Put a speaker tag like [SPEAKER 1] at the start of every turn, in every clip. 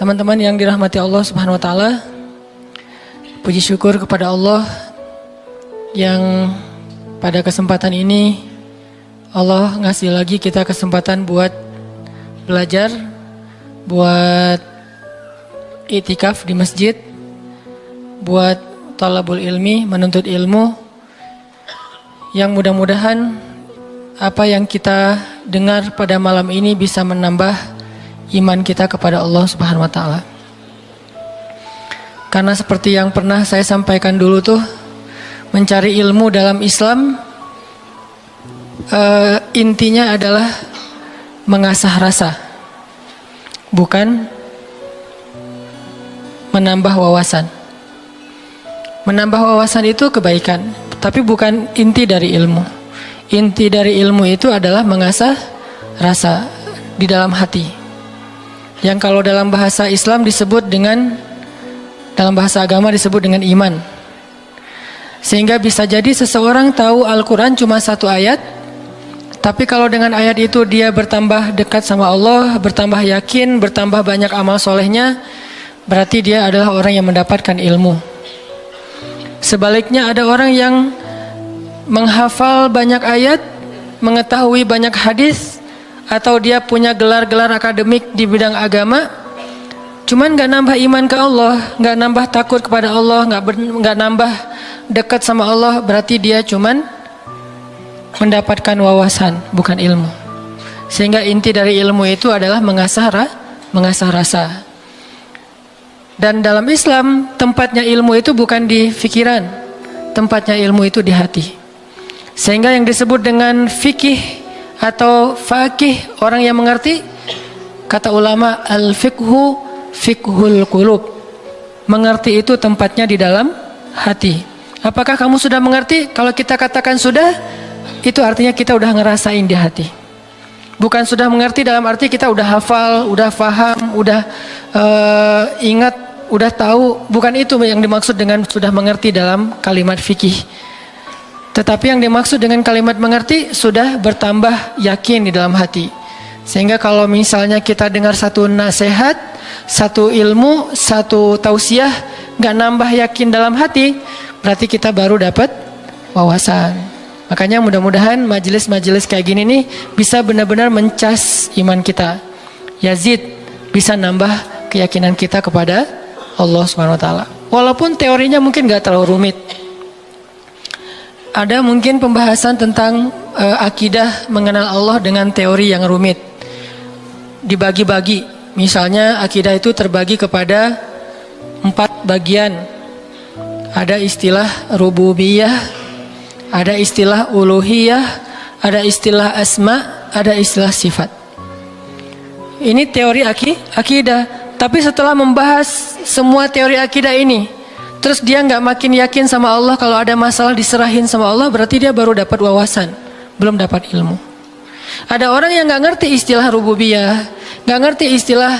[SPEAKER 1] Teman-teman yang dirahmati Allah Subhanahu wa taala, puji syukur kepada Allah yang pada kesempatan ini Allah ngasih lagi kita kesempatan buat belajar, buat itikaf di masjid, buat talabul ilmi, menuntut ilmu, yang mudah-mudahan apa yang kita dengar pada malam ini bisa menambah iman kita kepada Allah Subhanahu wa taala. Karena seperti yang pernah saya sampaikan dulu tuh, mencari ilmu dalam Islam intinya adalah mengasah rasa, bukan menambah wawasan. Menambah wawasan itu kebaikan, tapi bukan inti dari ilmu. Inti dari ilmu itu adalah mengasah rasa di dalam hati. Yang kalau dalam bahasa Islam disebut dengan, dalam bahasa agama disebut dengan iman. Sehingga bisa jadi seseorang tahu Al-Quran cuma satu ayat, tapi kalau dengan ayat itu dia bertambah dekat sama Allah, bertambah yakin, bertambah banyak amal solehnya, berarti dia adalah orang yang mendapatkan ilmu. Sebaliknya ada orang yang menghafal banyak ayat, mengetahui banyak hadis, atau dia punya gelar-gelar akademik di bidang agama, cuman gak nambah iman ke Allah, gak nambah takut kepada Allah, gak nambah dekat sama Allah, berarti dia cuman mendapatkan wawasan, bukan ilmu. Sehingga inti dari ilmu itu adalah mengasah rasa. Dan dalam Islam, tempatnya ilmu itu bukan di fikiran, tempatnya ilmu itu di hati. Sehingga yang disebut dengan fikih atau faqih, orang yang mengerti, kata ulama, al-fiqhu fiqhul qulub. Mengerti itu tempatnya di dalam hati. Apakah kamu sudah mengerti? Kalau kita katakan sudah, itu artinya kita udah ngerasain di hati. Bukan sudah mengerti dalam arti kita udah hafal, udah faham, udah ingat, udah tahu. Bukan itu yang dimaksud dengan sudah mengerti dalam kalimat fikih. Tetapi yang dimaksud dengan kalimat mengerti, sudah bertambah yakin di dalam hati. Sehingga kalau misalnya kita dengar satu nasihat, satu ilmu, satu tausiah, gak nambah yakin dalam hati, berarti kita baru dapat wawasan. Makanya mudah-mudahan majelis-majelis kayak gini nih bisa benar-benar mencas iman kita. Yazid bisa nambah keyakinan kita kepada Allah Subhanahu wa taala. Walaupun teorinya mungkin gak terlalu rumit. Ada mungkin pembahasan tentang akidah mengenal Allah dengan teori yang rumit. Dibagi-bagi. Misalnya akidah itu terbagi kepada 4 bagian. Ada istilah rububiyah, ada istilah uluhiyah, ada istilah asma, ada istilah sifat. Ini teori akidah. Tapi setelah membahas semua teori akidah ini, terus dia nggak makin yakin sama Allah, kalau ada masalah diserahin sama Allah, berarti dia baru dapat wawasan, belum dapat ilmu. Ada orang yang nggak ngerti istilah rububiyah, nggak ngerti istilah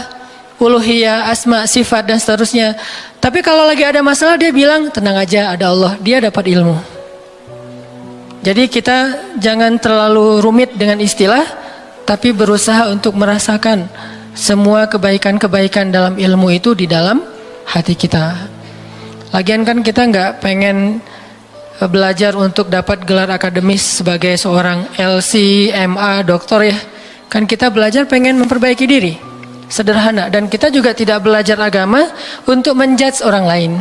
[SPEAKER 1] uluhiyah, asma, sifat dan seterusnya. Tapi kalau lagi ada masalah dia bilang tenang aja, ada Allah, dia dapat ilmu. Jadi kita jangan terlalu rumit dengan istilah, tapi berusaha untuk merasakan semua kebaikan-kebaikan dalam ilmu itu di dalam hati kita. Lagian kan kita nggak pengen belajar untuk dapat gelar akademis sebagai seorang LC, MA, doktor ya. Kan kita belajar pengen memperbaiki diri, sederhana. Dan kita juga tidak belajar agama untuk menjudge orang lain,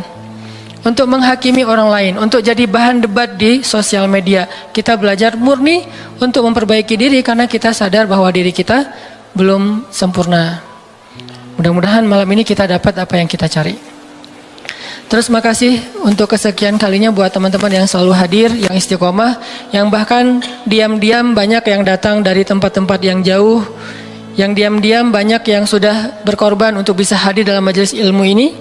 [SPEAKER 1] untuk menghakimi orang lain, untuk jadi bahan debat di sosial media. Kita belajar murni untuk memperbaiki diri karena kita sadar bahwa diri kita belum sempurna. Mudah-mudahan malam ini kita dapat apa yang kita cari. Terus makasih untuk kesekian kalinya buat teman-teman yang selalu hadir, yang istiqomah, yang bahkan diam-diam banyak yang datang dari tempat-tempat yang jauh, yang diam-diam banyak yang sudah berkorban untuk bisa hadir dalam majelis ilmu ini,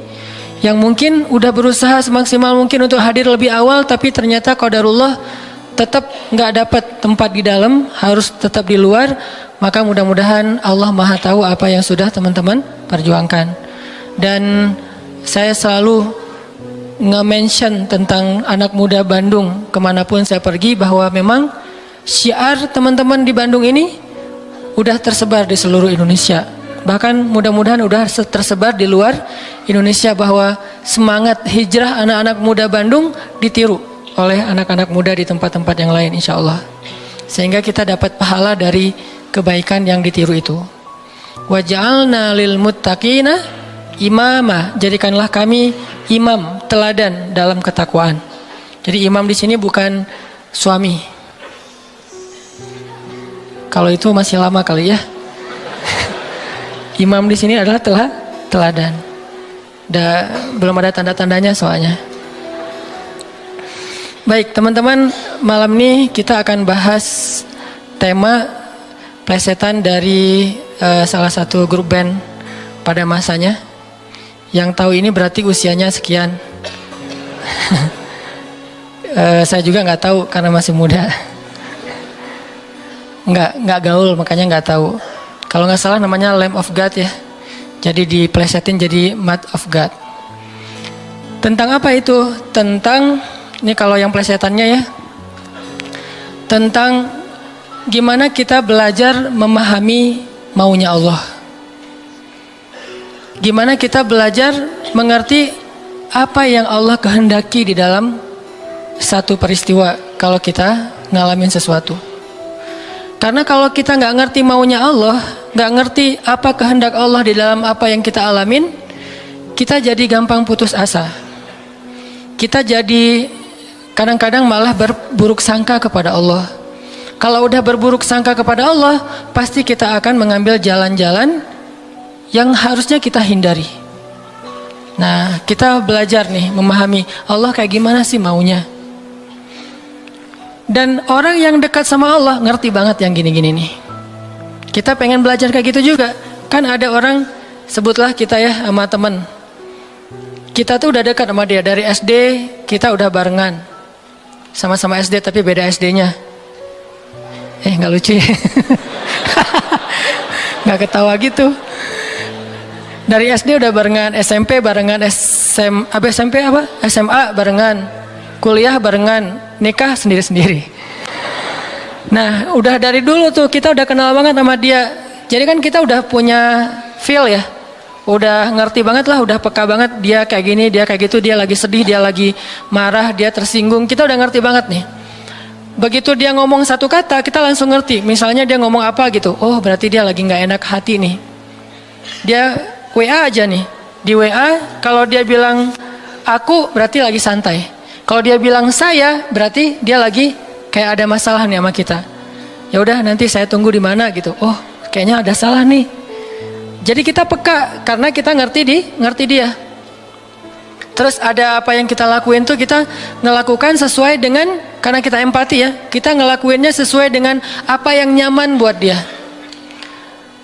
[SPEAKER 1] yang mungkin udah berusaha semaksimal mungkin untuk hadir lebih awal, tapi ternyata qadarullah tetap nggak dapat tempat di dalam, harus tetap di luar. Maka mudah-mudahan Allah Maha tahu apa yang sudah teman-teman perjuangkan. Dan saya selalu nge-mention tentang anak muda Bandung kemanapun saya pergi, bahwa memang syiar teman-teman di Bandung ini udah tersebar di seluruh Indonesia. bahkan mudah-mudahan udah tersebar di luar Indonesia, bahwa semangat hijrah anak-anak muda Bandung ditiru oleh anak-anak muda di tempat-tempat yang lain, insya Allah. Sehingga kita dapat pahala dari kebaikan yang ditiru itu. Waj'alna lil muttaqina imama, jadikanlah kami imam, teladan dalam ketakwaan. Jadi imam di sini bukan suami. Kalau itu masih lama kali ya. Imam di sini adalah teladan. Belum ada tanda-tandanya soalnya. Baik teman-teman, malam ini kita akan bahas tema plesetan dari salah satu grup band pada masanya. Yang tahu ini berarti usianya sekian. Saya juga nggak tahu karena masih muda. Nggak gaul, makanya nggak tahu. Kalau nggak salah namanya Lamb of God ya. Jadi diplesetin jadi Mud of God. Tentang apa itu? Tentang, ini kalau yang plesetannya ya, tentang gimana kita belajar memahami maunya Allah. Gimana kita belajar mengerti apa yang Allah kehendaki di dalam satu peristiwa kalau kita ngalamin sesuatu. Karena kalau kita nggak ngerti maunya Allah, nggak ngerti apa kehendak Allah di dalam apa yang kita alamin, kita jadi gampang putus asa. Kita jadi kadang-kadang malah berburuk sangka kepada Allah. Kalau udah berburuk sangka kepada Allah, pasti kita akan mengambil jalan-jalan yang harusnya kita hindari. Nah, kita belajar nih memahami Allah kayak gimana sih maunya. Dan orang yang dekat sama Allah ngerti banget yang gini-gini nih. Kita pengen belajar kayak gitu juga. Kan ada orang, sebutlah kita ya sama teman. Kita tuh udah dekat sama dia dari SD, kita udah barengan. Sama-sama SD tapi beda SD-nya. Nggak lucu ya? Nggak ketawa gitu. Dari SD udah barengan, SMP barengan, SMA barengan, kuliah barengan, nikah sendiri-sendiri. Nah, udah dari dulu tuh kita udah kenal banget sama dia. Jadi kan kita udah punya feel ya. Udah ngerti banget lah, udah peka banget dia kayak gini, dia kayak gitu, dia lagi sedih, dia lagi marah, dia tersinggung. Kita udah ngerti banget nih. Begitu dia ngomong satu kata, kita langsung ngerti. Misalnya dia ngomong apa gitu. Oh, berarti dia lagi nggak enak hati nih. Dia WA aja nih. Di WA kalau dia bilang aku, berarti lagi santai. Kalau dia bilang saya, berarti dia lagi kayak ada masalah nih sama kita. Ya udah, nanti saya tunggu di mana gitu. Oh, kayaknya ada salah nih. Jadi kita peka karena kita ngerti dia. Terus ada apa yang kita lakuin tuh kita ngelakukan sesuai dengan, karena kita empati ya, kita ngelakuinnya sesuai dengan apa yang nyaman buat dia.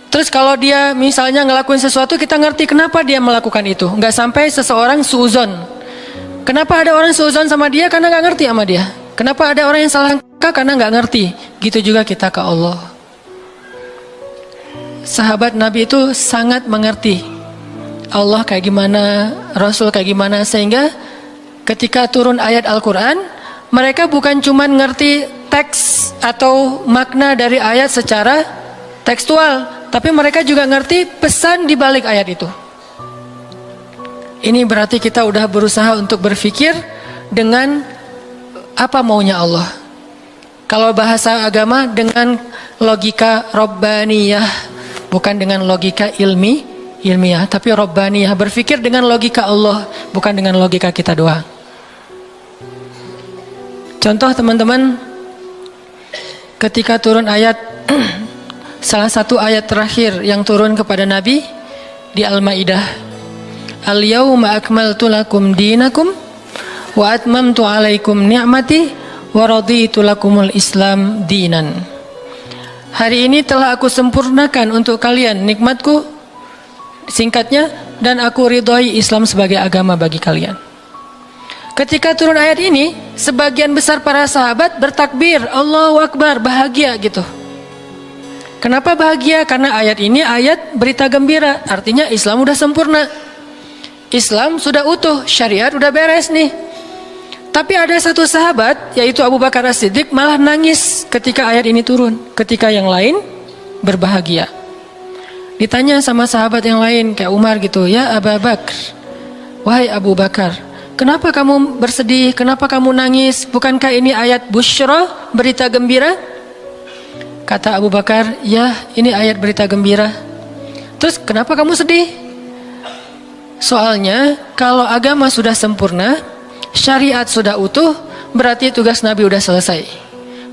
[SPEAKER 1] Terus kalau dia misalnya ngelakuin sesuatu, kita ngerti kenapa dia melakukan itu. Nggak sampai seseorang suuzon. Kenapa ada orang suuzon sama dia? Karena nggak ngerti sama dia. Kenapa ada orang yang salah sangka? Karena nggak ngerti. Gitu juga kita ke Allah. Sahabat Nabi itu sangat mengerti Allah kayak gimana, Rasul kayak gimana, sehingga ketika turun ayat Al-Quran, mereka bukan cuma ngerti teks atau makna dari ayat secara tekstual, tapi mereka juga ngerti pesan di balik ayat itu. Ini berarti kita udah berusaha untuk berpikir dengan apa maunya Allah. Kalau bahasa agama dengan logika Rabbaniyah, bukan dengan logika ilmiah, tapi Rabbaniyah, berpikir dengan logika Allah, bukan dengan logika kita doang. Contoh teman-teman, ketika turun ayat salah satu ayat terakhir yang turun kepada Nabi di Al-Maidah, Al-yawma akmaltu lakum dinakum wa atmamtu alaikum ni'mati wa raditu lakumul Islam dinan. Hari ini telah aku sempurnakan untuk kalian nikmatku, singkatnya, dan aku ridhoi Islam sebagai agama bagi kalian. Ketika turun ayat ini, sebagian besar para sahabat bertakbir, Allahu Akbar, bahagia gitu. Kenapa bahagia? Karena ayat ini ayat berita gembira, artinya Islam udah sempurna. Islam sudah utuh, syariat udah beres nih. Tapi ada satu sahabat, yaitu Abu Bakar As-Siddiq, malah nangis ketika ayat ini turun, ketika yang lain berbahagia. Ditanya sama sahabat yang lain kayak Umar gitu, ya Abu Bakar, wahai Abu Bakar, kenapa kamu bersedih? Kenapa kamu nangis? Bukankah ini ayat busyra, berita gembira? Kata Abu Bakar, ya ini ayat berita gembira. Terus kenapa kamu sedih? Soalnya kalau agama sudah sempurna, syariat sudah utuh, berarti tugas Nabi udah selesai.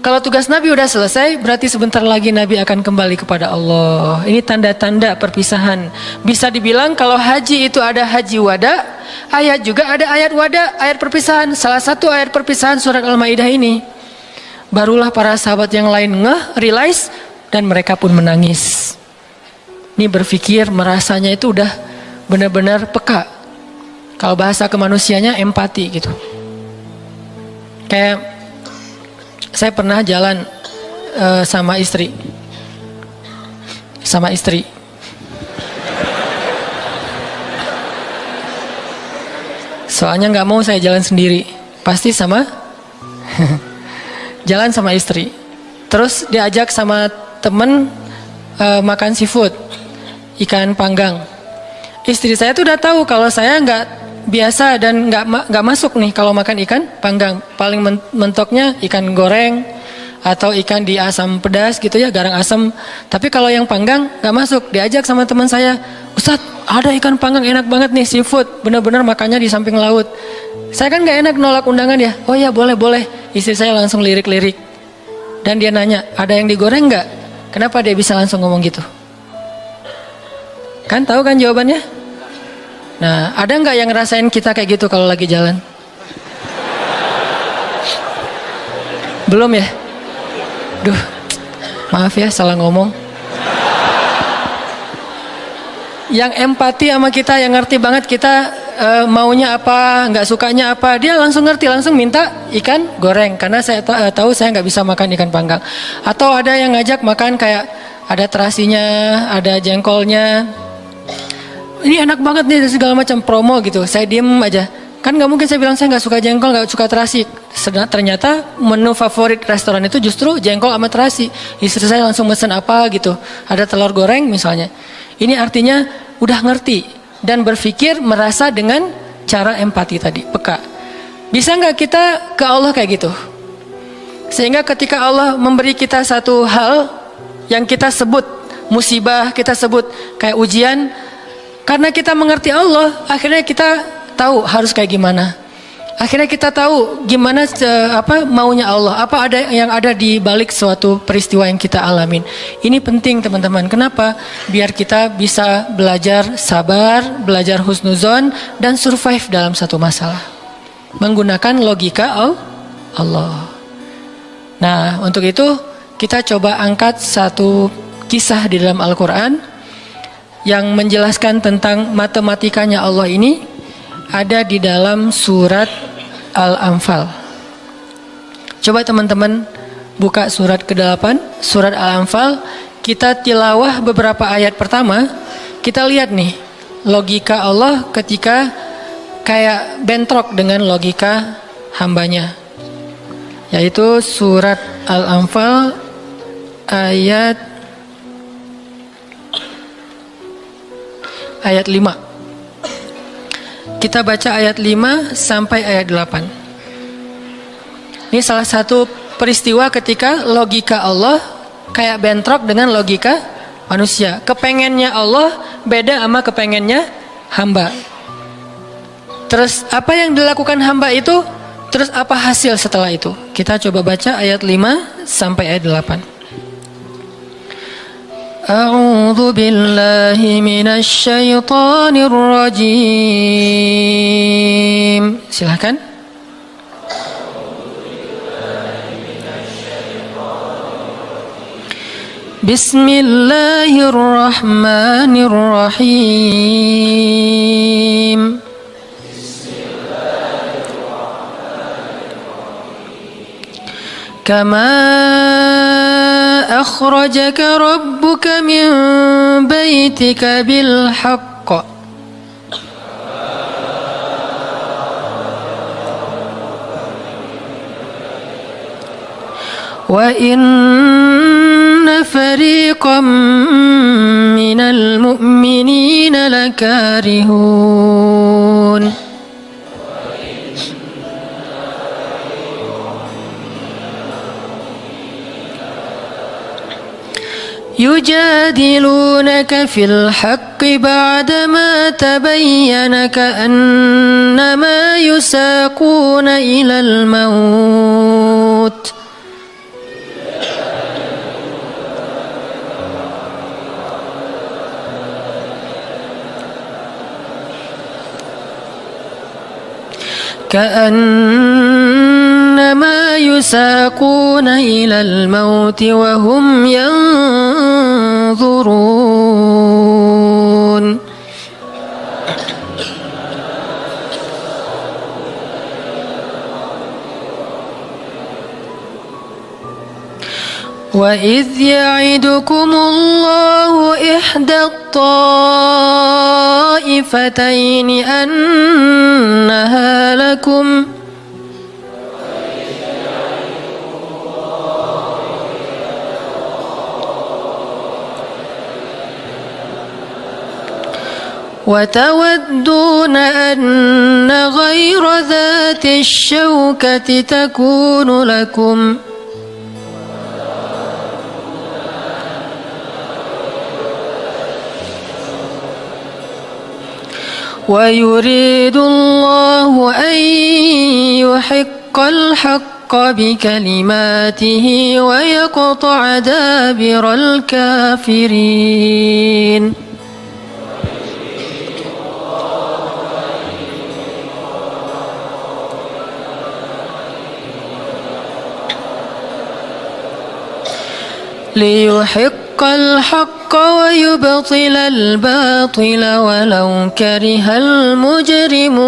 [SPEAKER 1] Kalau tugas Nabi udah selesai, berarti sebentar lagi Nabi akan kembali kepada Allah. Ini tanda-tanda perpisahan. Bisa dibilang kalau haji itu ada haji wada, ayat juga ada ayat wada, ayat perpisahan. Salah satu ayat perpisahan surat Al-Maidah ini. Barulah para sahabat yang lain realize, dan mereka pun menangis. Ini berpikir, merasanya itu udah benar-benar peka. Kalau bahasa kemanusianya empati gitu. Kayak saya pernah jalan sama istri. Soalnya nggak mau saya jalan sendiri, pasti sama jalan sama istri. Terus diajak sama temen makan seafood, ikan panggang. Istri saya tuh udah tahu kalau saya nggak biasa dan nggak masuk nih kalau makan ikan panggang. Paling mentoknya ikan goreng atau ikan di asam pedas gitu ya, garang asam. Tapi kalau yang panggang nggak masuk. Diajak sama teman saya, Ustadz ada ikan panggang enak banget nih, seafood, benar-benar makannya di samping laut. Saya kan nggak enak nolak undangan ya. Oh ya boleh. Istri saya langsung lirik-lirik. Dan dia nanya, ada yang digoreng nggak? Kenapa dia bisa langsung ngomong gitu? Kan tahu kan jawabannya? Nah, ada nggak yang ngerasain kita kayak gitu kalau lagi jalan? Belum ya? Duh, maaf ya salah ngomong. Yang empati sama kita, yang ngerti banget kita maunya apa, nggak sukanya apa, dia langsung ngerti, langsung minta ikan goreng. Karena saya tahu saya nggak bisa makan ikan panggang. Atau ada yang ngajak makan kayak ada terasinya, ada jengkolnya. Ini enak banget nih, segala macam promo gitu. Saya diem aja. Kan nggak mungkin saya bilang saya nggak suka jengkol, nggak suka terasi. Ternyata menu favorit restoran itu justru jengkol sama terasi. Istri saya langsung mesen apa gitu. Ada telur goreng misalnya. Ini artinya udah ngerti dan berpikir, merasa dengan cara empati tadi, peka. Bisa nggak kita ke Allah kayak gitu? Sehingga ketika Allah memberi kita satu hal yang kita sebut musibah, kita sebut kayak ujian, karena kita mengerti Allah, akhirnya kita tahu harus kayak gimana. Akhirnya kita tahu gimana maunya Allah, apa ada yang ada di balik suatu peristiwa yang kita alamin. Ini penting teman-teman. Kenapa? Biar kita bisa belajar sabar, belajar husnuzon, dan survive dalam satu masalah. Menggunakan logika Allah. Nah, untuk itu kita coba angkat satu kisah di dalam Al-Quran yang menjelaskan tentang matematikanya Allah ini, ada di dalam surat Al-Anfal. Coba teman-teman buka surat ke-8, surat Al-Anfal. Kita tilawah beberapa ayat pertama. Kita lihat nih logika Allah ketika kayak bentrok dengan logika hambanya. Yaitu surat Al-Anfal ayat 5. Kita baca ayat 5 sampai ayat 8. Ini salah satu peristiwa ketika logika Allah kayak bentrok dengan logika manusia. Kepengennya Allah beda sama kepengennya hamba. Terus apa yang dilakukan hamba itu, terus apa hasil setelah itu? Kita coba baca ayat 5 sampai ayat 8. A'udzu billahi minasy syaithanir rajim. Silakan. Bismillahirrahmanirrahim. Kama akhrajaka rabbuka min baitika bil haqq wa inna فريقا من المؤمنين لكارهون يجادلونك في الحق بعدما تبين كأنما يساقون إلى الموت كأنما يساقون إلى الموت وهم ينظرون وإذ يعدكم الله إحدى الطائفتين أنها لكم وتودون أن غير ذات الشوكة تكون لكم ويريد الله أن يحق الحق بكلماته ويقطع دابر الكافرين ليحق الحق ويبطل الباطل ولو كره المجرمون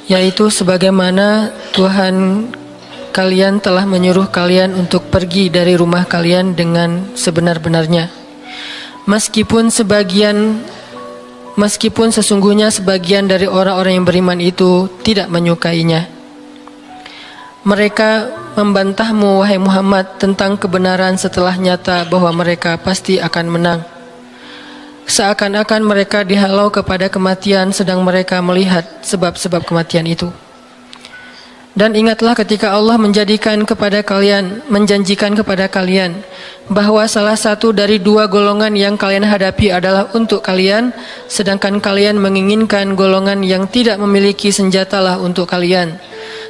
[SPEAKER 1] yaitu sebagaimana Tuhan kalian telah menyuruh kalian untuk pergi dari rumah kalian dengan sebenar-benarnya. Meskipun sesungguhnya sebagian dari orang-orang yang beriman itu tidak menyukainya. Mereka membantahmu wahai Muhammad tentang kebenaran setelah nyata bahwa mereka pasti akan menang. Seakan-akan mereka dihalau kepada kematian sedang mereka melihat sebab-sebab kematian itu. Dan ingatlah ketika Allah menjanjikan kepada kalian bahwa salah satu dari dua golongan yang kalian hadapi adalah untuk kalian, sedangkan kalian menginginkan golongan yang tidak memiliki senjatalah untuk kalian.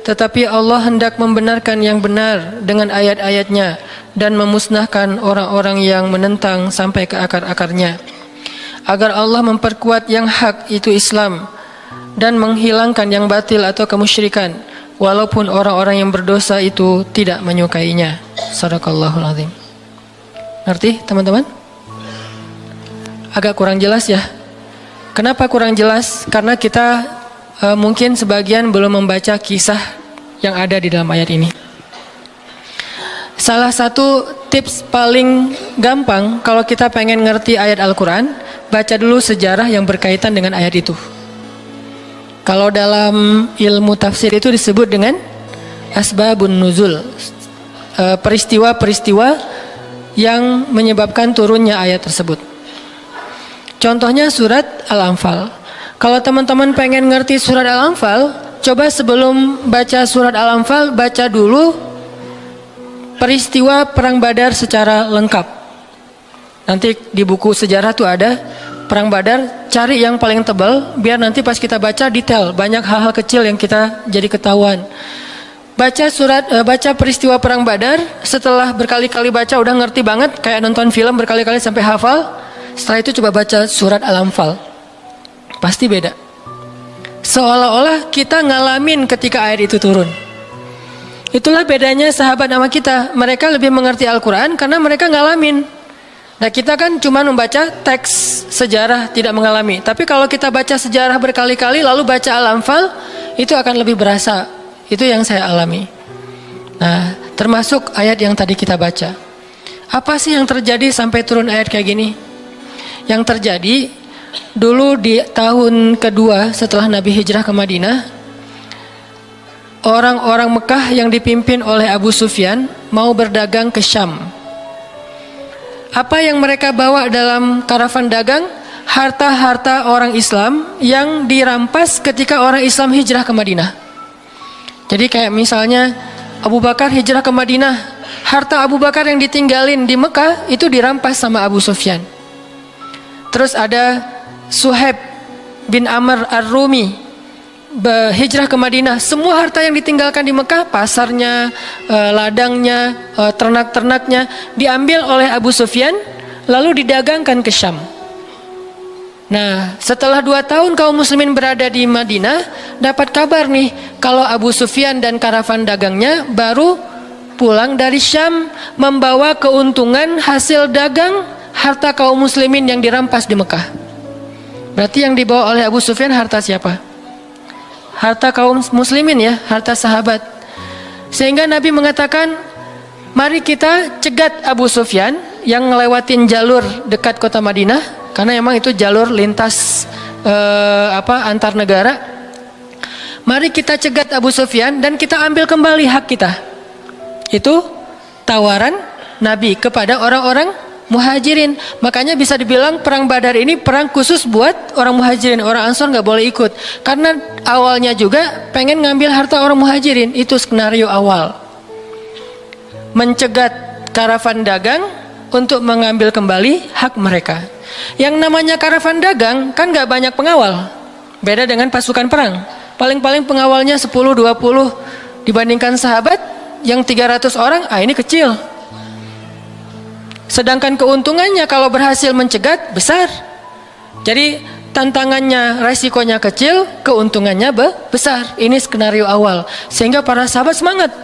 [SPEAKER 1] Tetapi Allah hendak membenarkan yang benar dengan ayat-ayatnya dan memusnahkan orang-orang yang menentang sampai ke akar-akarnya, agar Allah memperkuat yang hak itu Islam dan menghilangkan yang batil atau kemusyrikan, walaupun orang-orang yang berdosa itu tidak menyukainya. Shadaqallahul azim. Ngerti teman-teman? Agak kurang jelas ya. Kenapa kurang jelas? Karena kita mungkin sebagian belum membaca kisah yang ada di dalam ayat ini. Salah satu tips paling gampang kalau kita pengen ngerti ayat Al-Quran, baca dulu sejarah yang berkaitan dengan ayat itu. Kalau dalam ilmu tafsir itu disebut dengan asbabun nuzul, peristiwa-peristiwa yang menyebabkan turunnya ayat tersebut. Contohnya surat Al-Anfal. Kalau teman-teman pengen ngerti surat Al-Anfal, coba sebelum baca surat Al-Anfal, baca dulu peristiwa Perang Badar secara lengkap. Nanti di buku sejarah tuh ada Perang Badar, cari yang paling tebal biar nanti pas kita baca detail, banyak hal-hal kecil yang kita jadi ketahuan. Baca peristiwa Perang Badar, setelah berkali-kali baca udah ngerti banget, kayak nonton film berkali-kali sampai hafal. Setelah itu coba baca surat Al-Anfal. Pasti beda. Seolah-olah kita ngalamin ketika ayat itu turun. Itulah bedanya sahabat sama kita. Mereka lebih mengerti Al-Quran karena mereka ngalamin. Nah kita kan cuma membaca teks sejarah, tidak mengalami. Tapi kalau kita baca sejarah berkali-kali lalu baca Al-Anfal, itu akan lebih berasa. Itu yang saya alami. Nah termasuk ayat yang tadi kita baca. Apa sih yang terjadi sampai turun ayat kayak gini? yang terjadi dulu di tahun kedua setelah Nabi hijrah ke Madinah. Orang-orang Mekah yang dipimpin oleh Abu Sufyan mau berdagang ke Syam. Apa yang mereka bawa dalam karavan dagang? Harta-harta orang Islam yang dirampas ketika orang Islam hijrah ke Madinah. Jadi kayak misalnya Abu Bakar hijrah ke Madinah, harta Abu Bakar yang ditinggalin di Mekah itu dirampas sama Abu Sufyan. Terus ada Suhaib bin Amr Ar-Rumi hijrah ke Madinah. Semua harta yang ditinggalkan di Mekah, pasarnya, ladangnya, ternak-ternaknya diambil oleh Abu Sufyan lalu didagangkan ke Syam. Nah, setelah 2 tahun kaum muslimin berada di Madinah, dapat kabar nih kalau Abu Sufyan dan karavan dagangnya baru pulang dari Syam membawa keuntungan hasil dagang harta kaum muslimin yang dirampas di Mekah. Berarti yang dibawa oleh Abu Sufyan harta siapa? Harta kaum muslimin ya, harta sahabat. Sehingga Nabi mengatakan, mari kita cegat Abu Sufyan yang ngelewatin jalur dekat kota Madinah. Karena emang itu jalur lintas antar negara. Mari kita cegat Abu Sufyan dan kita ambil kembali hak kita. Itu tawaran Nabi kepada orang-orang Muhajirin. Makanya bisa dibilang perang Badar ini perang khusus buat orang Muhajirin. Orang Ansor nggak boleh ikut. Karena awalnya juga pengen ngambil harta orang Muhajirin. Itu skenario awal. Mencegat karavan dagang untuk mengambil kembali hak mereka. Yang namanya karavan dagang kan gak banyak pengawal. Beda dengan pasukan perang. Paling-paling pengawalnya 10-20 dibandingkan sahabat yang 300 orang, ini kecil. Sedangkan keuntungannya kalau berhasil mencegat besar. Jadi tantangannya, resikonya kecil, keuntungannya besar. Ini skenario awal. Sehingga para sahabat semangat.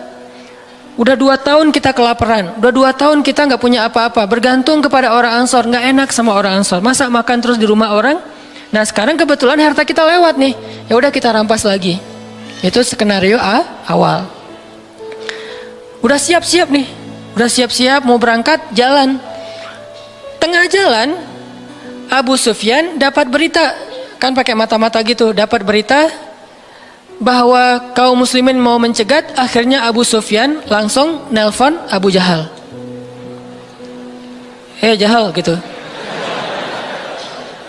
[SPEAKER 1] Udah 2 tahun kita kelaparan, udah 2 tahun kita nggak punya apa-apa, bergantung kepada orang Ansor, nggak enak sama orang Ansor, masa makan terus di rumah orang. Nah sekarang kebetulan harta kita lewat nih, ya udah kita rampas lagi. Itu skenario awal. Udah siap-siap nih, udah siap-siap mau berangkat jalan. Tengah jalan Abu Sufyan dapat berita, kan pakai mata-mata gitu, dapat berita bahwa kaum muslimin mau mencegat. Akhirnya Abu Sufyan langsung nelpon Abu Jahal. Jahal gitu.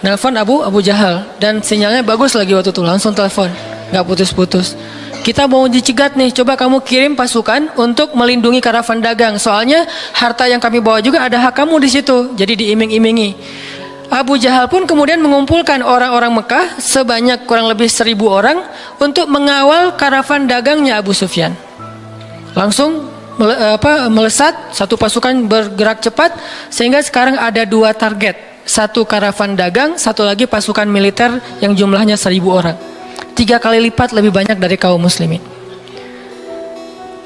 [SPEAKER 1] Nelpon Abu Jahal dan sinyalnya bagus lagi waktu itu, langsung telepon, nggak putus-putus. Kita mau dicegat nih, coba kamu kirim pasukan untuk melindungi karavan dagang. Soalnya harta yang kami bawa juga ada hak kamu di situ. Jadi diiming-imingi. Abu Jahal pun kemudian mengumpulkan orang-orang Mekah sebanyak kurang lebih 1000 orang untuk mengawal karavan dagangnya Abu Sufyan. Langsung melesat, satu pasukan bergerak cepat sehingga sekarang ada 2 target. Satu karavan dagang, satu lagi pasukan militer yang jumlahnya 1000 orang. 3 kali lipat lebih banyak dari kaum muslimin.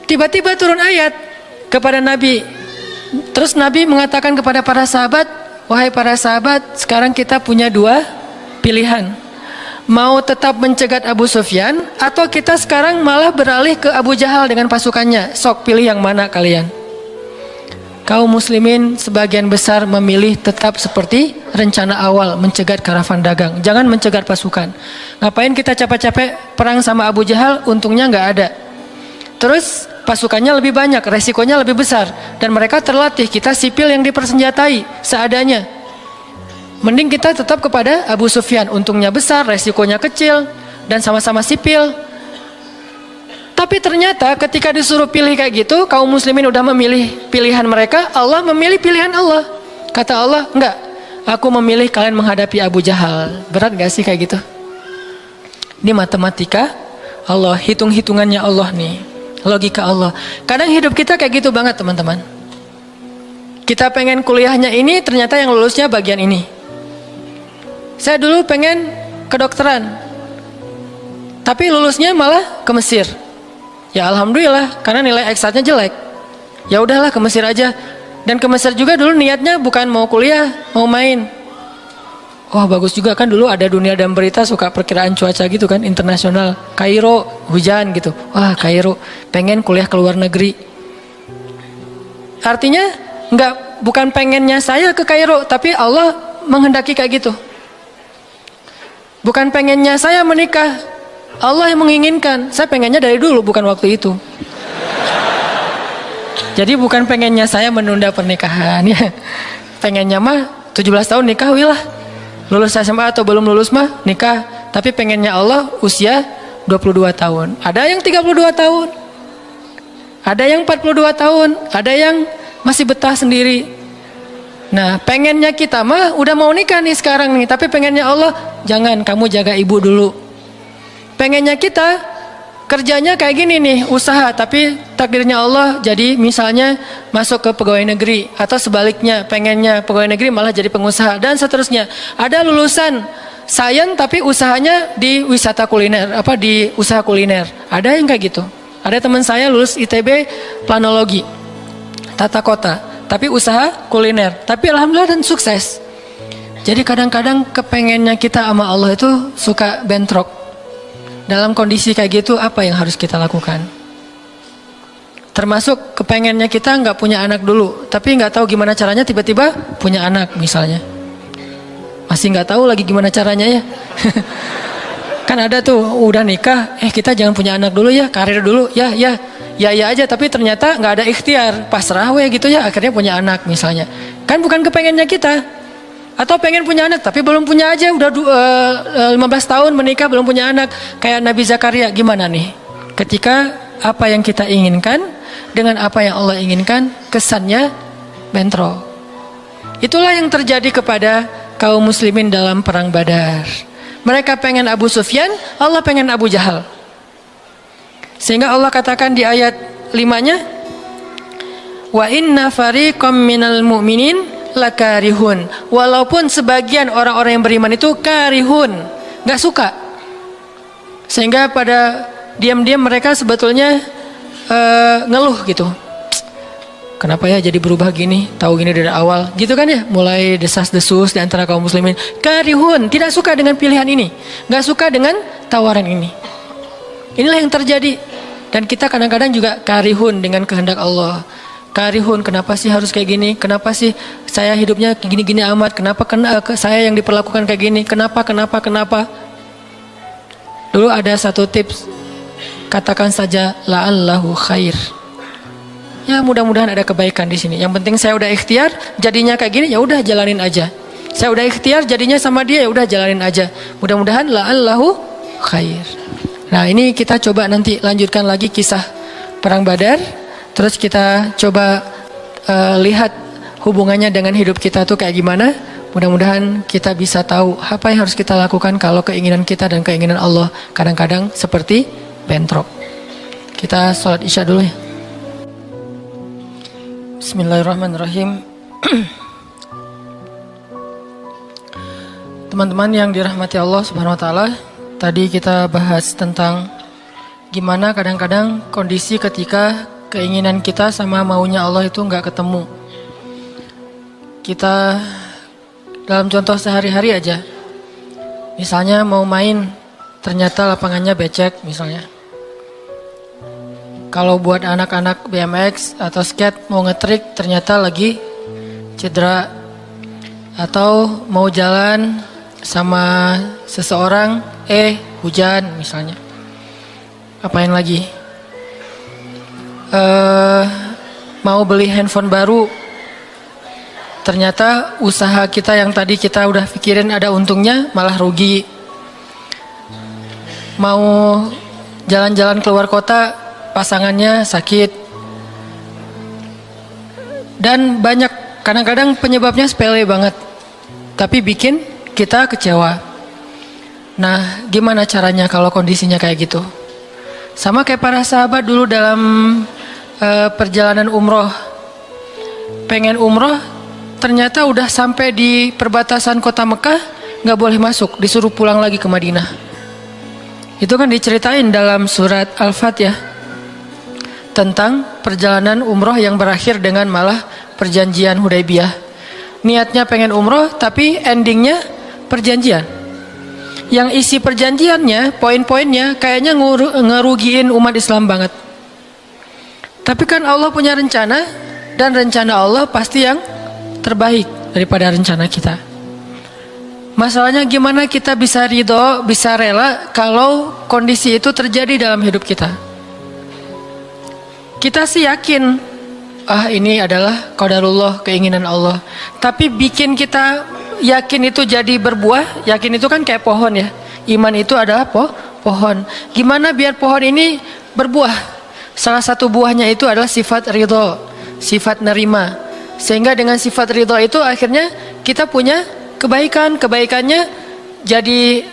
[SPEAKER 1] Tiba-tiba turun ayat kepada Nabi. Terus Nabi mengatakan kepada para sahabat, wahai para sahabat, sekarang kita punya 2 pilihan. Mau tetap mencegat Abu Sufyan atau kita sekarang malah beralih ke Abu Jahal dengan pasukannya. Sok pilih yang mana kalian. Kaum muslimin sebagian besar memilih tetap seperti rencana awal, mencegat karavan dagang. Jangan mencegat pasukan. Ngapain kita capek-capek perang sama Abu Jahal, untungnya nggak ada. Terus pasukannya lebih banyak, resikonya lebih besar. Dan mereka terlatih, kita sipil yang dipersenjatai seadanya. Mending kita tetap kepada Abu Sufyan, untungnya besar, resikonya kecil, dan sama-sama sipil. Tapi ternyata ketika disuruh pilih kayak gitu, kaum muslimin udah memilih pilihan mereka, Allah memilih pilihan Allah. Kata Allah, enggak, aku memilih kalian menghadapi Abu Jahal. Berat gak sih kayak gitu? Ini matematika Allah, hitung-hitungannya Allah nih, logika Allah. Kadang hidup kita kayak gitu banget teman-teman. Kita pengen kuliahnya ini, ternyata yang lulusnya bagian ini. Saya dulu pengen kedokteran, tapi lulusnya malah ke Mesir. Ya alhamdulillah, karena nilai eksatnya jelek. Ya udahlah ke Mesir aja. Dan ke Mesir juga dulu niatnya bukan mau kuliah, mau main. Wah bagus juga kan, dulu ada Dunia dan Berita suka perkiraan cuaca gitu kan, internasional. Kairo hujan gitu. Wah Kairo, pengen kuliah ke luar negeri. Artinya bukan pengennya saya ke Kairo, tapi Allah menghendaki kayak gitu. Bukan pengennya saya menikah, Allah yang menginginkan. Saya pengennya dari dulu, bukan waktu itu. Jadi bukan pengennya saya menunda pernikahan ya. Pengennya mah 17 tahun nikah wilah. Lulus SMA atau belum lulus mah nikah. Tapi pengennya Allah usia 22 tahun. Ada yang 32 tahun. Ada yang 42 tahun. Ada yang masih betah sendiri. Nah, pengennya kita mah udah mau nikah nih sekarang nih. Tapi pengennya Allah, jangan, kamu jaga ibu dulu. Pengennya kita kerjanya kayak gini nih, usaha, tapi takdirnya Allah jadi misalnya masuk ke pegawai negeri, atau sebaliknya pengennya pegawai negeri malah jadi pengusaha, dan seterusnya. Ada lulusan sains tapi usahanya di wisata kuliner, di usaha kuliner. Ada yang kayak gitu. Ada teman saya lulus ITB planologi, tata kota, tapi usaha kuliner, tapi alhamdulillah dan sukses. Jadi kadang-kadang kepengennya kita sama Allah itu suka bentrok. Dalam kondisi kayak gitu, apa yang harus kita lakukan? Termasuk kepengennya kita nggak punya anak dulu, tapi nggak tahu gimana caranya tiba-tiba punya anak misalnya. Masih nggak tahu lagi gimana caranya ya. Kan ada tuh udah nikah, kita jangan punya anak dulu ya, karir dulu ya aja, tapi ternyata nggak ada ikhtiar, pasrah gitu ya, akhirnya punya anak misalnya. Kan bukan kepengennya kita. Atau pengen punya anak tapi belum punya aja, udah 15 tahun menikah belum punya anak. Kayak Nabi Zakaria, gimana nih? Ketika apa yang kita inginkan dengan apa yang Allah inginkan, kesannya bentrok. Itulah yang terjadi kepada kaum muslimin dalam perang Badar. Mereka pengen Abu Sufyan, Allah pengen Abu Jahal. Sehingga Allah katakan di ayat 5-nya, wa inna fariqam minal mu'minin lakarihun. Walaupun sebagian orang-orang yang beriman itu karihun, nggak suka. Sehingga pada diam-diam mereka sebetulnya ngeluh gitu. Kenapa ya jadi berubah gini? Tahu gini dari awal, gitu kan ya? Mulai desas-desus di antara kaum muslimin. Karihun, tidak suka dengan pilihan ini, nggak suka dengan tawaran ini. Inilah yang terjadi. Dan kita kadang-kadang juga karihun dengan kehendak Allah. Karihun, kenapa sih harus kayak gini? Kenapa sih saya hidupnya gini-gini amat? Kenapa saya yang diperlakukan kayak gini? Kenapa? Dulu ada satu tips, katakan saja la'allahu khair. Ya mudah-mudahan ada kebaikan di sini. Yang penting saya udah ikhtiar, jadinya kayak gini, ya udah jalanin aja. Saya udah ikhtiar, jadinya sama dia, ya udah jalanin aja. Mudah-mudahan la'allahu khair. Nah ini kita coba nanti lanjutkan lagi kisah perang Badar. Terus kita coba lihat hubungannya dengan hidup kita tuh kayak gimana. Mudah-mudahan kita bisa tahu apa yang harus kita lakukan kalau keinginan kita dan keinginan Allah kadang-kadang seperti bentrok. Kita sholat isya dulu ya. Bismillahirrahmanirrahim. Teman-teman yang dirahmati Allah Subhanahu wa taala, tadi kita bahas tentang gimana kadang-kadang kondisi ketika keinginan kita sama maunya Allah itu nggak ketemu. Kita dalam contoh sehari-hari aja, misalnya mau main, ternyata lapangannya becek misalnya. Kalau buat anak-anak BMX atau skate mau ngetrik, ternyata lagi cedera. Atau mau jalan sama seseorang, hujan misalnya. Apain lagi? Mau beli handphone baru, ternyata usaha kita yang tadi kita udah pikirin ada untungnya malah rugi. Mau jalan-jalan keluar kota, pasangannya sakit. Dan banyak, kadang-kadang penyebabnya sepele banget, tapi bikin kita kecewa. Nah, gimana caranya kalau kondisinya kayak gitu? Sama kayak para sahabat dulu dalam perjalanan umroh. Pengen umroh, ternyata udah sampai di perbatasan kota Mekah, gak boleh masuk, disuruh pulang lagi ke Madinah. Itu kan diceritain dalam surat Al-Fatihah tentang perjalanan umroh yang berakhir dengan malah perjanjian Hudaybiyah. Niatnya pengen umroh, tapi endingnya perjanjian. Yang isi perjanjiannya, poin-poinnya kayaknya ngerugiin umat Islam banget. Tapi kan Allah punya rencana, dan rencana Allah pasti yang terbaik daripada rencana kita. Masalahnya gimana kita bisa ridho, bisa rela kalau kondisi itu terjadi dalam hidup kita. Kita sih yakin, ini adalah qadarullah, keinginan Allah. Tapi bikin kita yakin itu jadi berbuah, yakin itu kan kayak pohon ya. Iman itu adalah pohon. Gimana biar pohon ini berbuah? Salah satu buahnya itu adalah sifat ridho, sifat nerima. Sehingga dengan sifat ridho itu akhirnya kita punya kebaikan. Kebaikannya jadi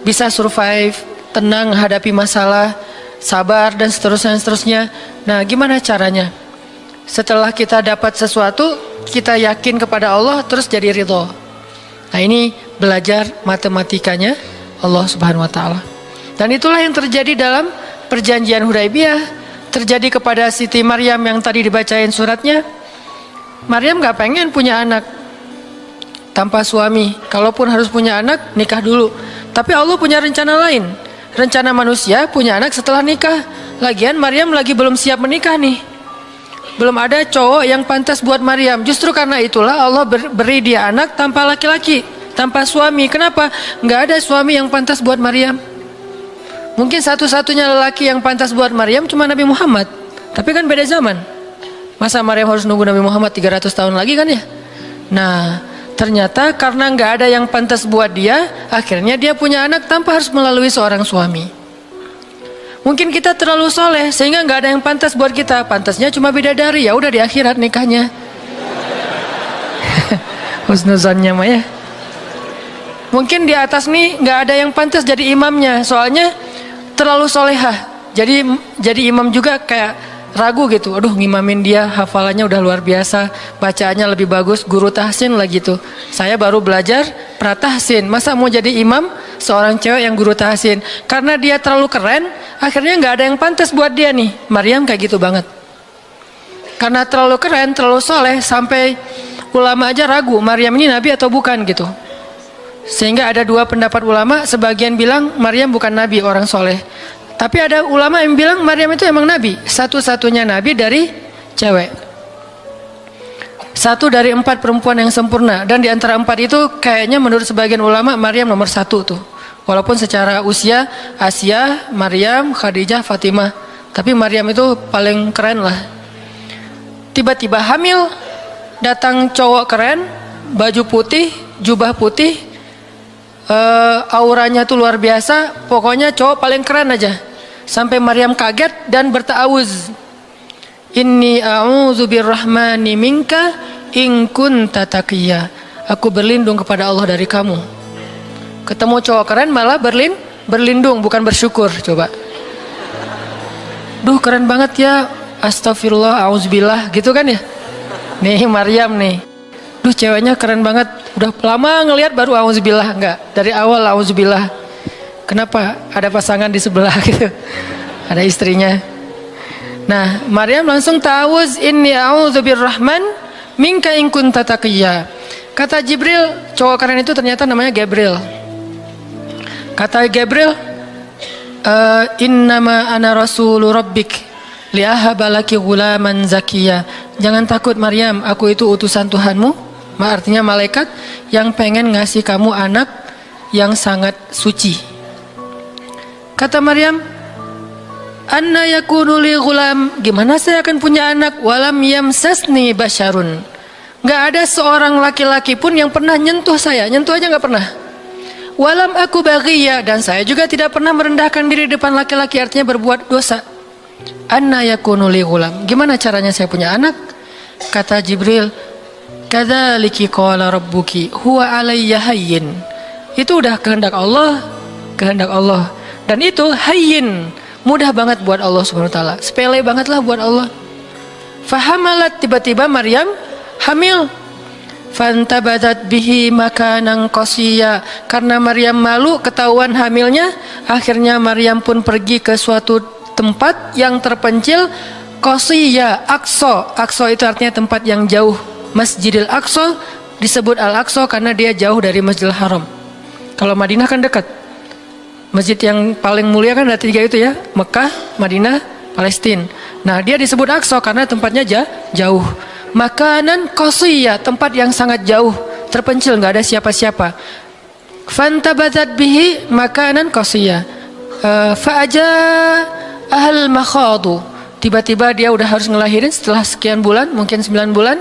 [SPEAKER 1] bisa survive, tenang hadapi masalah, sabar dan seterusnya. Nah, gimana caranya? Setelah kita dapat sesuatu, kita yakin kepada Allah, terus jadi ridho. Nah, ini belajar matematikanya Allah Subhanahu wa taala. Dan itulah yang terjadi dalam perjanjian Hudaibiyah, terjadi kepada Siti Maryam yang tadi dibacain suratnya. Maryam gak pengen punya anak tanpa suami. Kalaupun harus punya anak, nikah dulu. Tapi Allah punya rencana lain. Rencana manusia punya anak setelah nikah. Lagian Maryam lagi belum siap menikah nih. Belum ada cowok yang pantas buat Maryam. Justru karena itulah Allah beri dia anak tanpa laki-laki, tanpa suami. Kenapa? Nggak ada suami yang pantas buat Maryam. Mungkin satu-satunya lelaki yang pantas buat Maryam cuma Nabi Muhammad. Tapi kan beda zaman. Masa Maryam harus nunggu Nabi Muhammad 300 tahun lagi kan ya? Nah, ternyata karena nggak ada yang pantas buat dia, akhirnya dia punya anak tanpa harus melalui seorang suami. Mungkin kita terlalu soleh sehingga nggak ada yang pantas buat kita. Pantasnya cuma bidadari, ya udah di akhirat nikahnya. Husnuzonnya mah ya. Mungkin di atas nih nggak ada yang pantas jadi imamnya, soalnya terlalu solehah. Jadi imam juga kayak ragu gitu. Aduh, ngimamin dia, hafalannya udah luar biasa, bacaannya lebih bagus, guru tahsin lah gitu. Saya baru belajar pratahsin, masa mau jadi imam seorang cewek yang guru tahsin? Karena dia terlalu keren, akhirnya nggak ada yang pantas buat dia nih. Maryam kayak gitu banget. Karena terlalu keren, terlalu soleh, sampai ulama aja ragu Maryam ini nabi atau bukan gitu. Sehingga ada dua pendapat ulama, sebagian bilang Maryam bukan nabi, orang soleh. Tapi ada ulama yang bilang Maryam itu emang nabi, satu-satunya nabi dari cewek. Satu dari 4 perempuan yang sempurna. Dan di antara 4 itu kayaknya menurut sebagian ulama Maryam nomor 1 tuh. Walaupun secara usia Asia, Maryam, Khadijah, Fatimah, tapi Maryam itu paling keren lah. Tiba-tiba hamil, datang cowok keren, baju putih, jubah putih, auranya tuh luar biasa. Pokoknya cowok paling keren aja. Sampai Maryam kaget dan berta'awuz, Inni a'udzu birrahmani minka in kunta taqiyya. Aku berlindung kepada Allah dari kamu. Ketemu cowok keren malah berlindung, bukan bersyukur. Coba. Duh, keren banget ya. Astagfirullah, auzubillah, gitu kan ya. Nih Maryam nih. Duh, ceweknya keren banget. Udah lama ngelihat baru auzubillah, enggak. Dari awal auzubillah. Kenapa? Ada pasangan di sebelah gitu. Ada istrinya. Nah, Maryam langsung ta'awuz, inni a'udzu birrahman minka in kunta taqiyya. Kata Jibril, cowok keren itu ternyata namanya Gabriel. Kata Gabriel, innama ana rasulu rabbik li'ahaba laki ghulaman zakiyya. Jangan takut Maryam, aku itu utusan Tuhanmu. Artinya malaikat yang pengen ngasih kamu anak yang sangat suci. Kata Maryam, anna yakunu li ghulam, gimana saya akan punya anak? Walam yamsasni basyarun, gak ada seorang laki-laki pun yang pernah nyentuh saya, nyentuh aja gak pernah. Walam aku baghiyya, dan saya juga tidak pernah merendahkan diri depan laki-laki, artinya berbuat dosa. Anna yakunu li ghulam, gimana caranya saya punya anak? Kata Jibril, kadzaliki qala rabbuki huwa alayya hayyin. Itu udah kehendak Allah, kehendak Allah. Dan itu hayyin, mudah banget buat Allah Subhanahu wa taala, sepele banget lah buat Allah. Fahamalat, tiba-tiba Maryam hamil. Fantabadat bihi makanan qasiyya, karena Maryam malu ketahuan hamilnya, akhirnya Maryam pun pergi ke suatu tempat yang terpencil, qasiyya, Aqsa. Aqsa itu artinya tempat yang jauh. Masjidil Aqsa disebut Al-Aqsa karena dia jauh dari Masjidil Haram. Kalau Madinah kan dekat. Masjid yang paling mulia kan ada 3 itu ya, Mekah, Madinah, Palestina. Nah, dia disebut Aqsa karena tempatnya jauh. Makanan qasiyya, tempat yang sangat jauh, terpencil, nggak ada siapa-siapa. Fantabadat bihi makanan qasiyya. Fa'aja ahl makhadu. Tiba-tiba dia udah harus ngelahirin setelah sekian bulan, mungkin 9 bulan.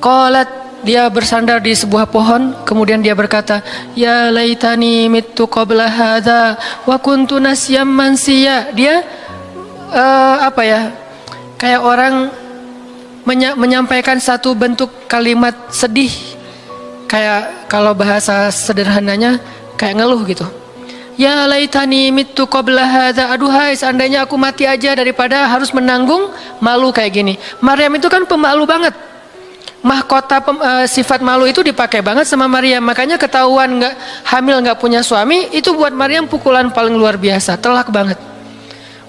[SPEAKER 1] Qalat, dia bersandar di sebuah pohon, kemudian dia berkata, ya laitani mittu qabla hadza wa kuntu nasyam mansiya. Dia kayak orang menyampaikan satu bentuk kalimat sedih, kayak kalau bahasa sederhananya kayak ngeluh gitu. Ya laitani mittu qabla hadza, aduhai seandainya aku mati aja daripada harus menanggung malu kayak gini. Maryam itu kan pemalu banget. Mahkota sifat malu itu dipakai banget sama Maryam. Makanya ketahuan hamil nggak punya suami itu buat Maryam pukulan paling luar biasa, telak banget.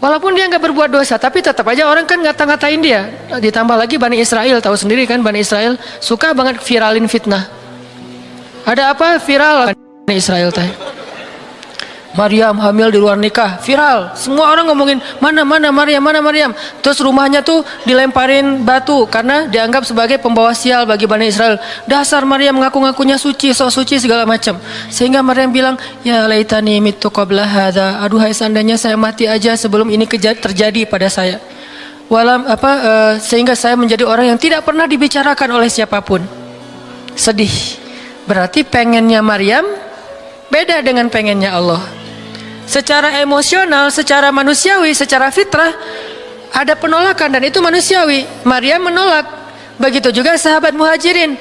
[SPEAKER 1] Walaupun dia nggak berbuat dosa, tapi tetap aja orang kan ngata-ngatain dia. Ditambah lagi Bani Israel, tahu sendiri kan Bani Israel suka banget viralin fitnah. Ada apa viral Bani Israel teh? Maryam hamil di luar nikah, viral. Semua orang ngomongin mana Maryam. Terus rumahnya tuh dilemparin batu karena dianggap sebagai pembawa sial bagi Bani Israel. Dasar Maryam ngaku-ngakunya suci, sok suci segala macam. Sehingga Maryam bilang, ya laitani mittu qabla hadza. Aduhai seandainya saya mati aja sebelum ini terjadi pada saya. Sehingga saya menjadi orang yang tidak pernah dibicarakan oleh siapapun. Sedih. Berarti pengennya Maryam beda dengan pengennya Allah. Secara emosional, secara manusiawi, secara fitrah ada penolakan dan itu manusiawi. Maryam menolak. Begitu juga sahabat Muhajirin.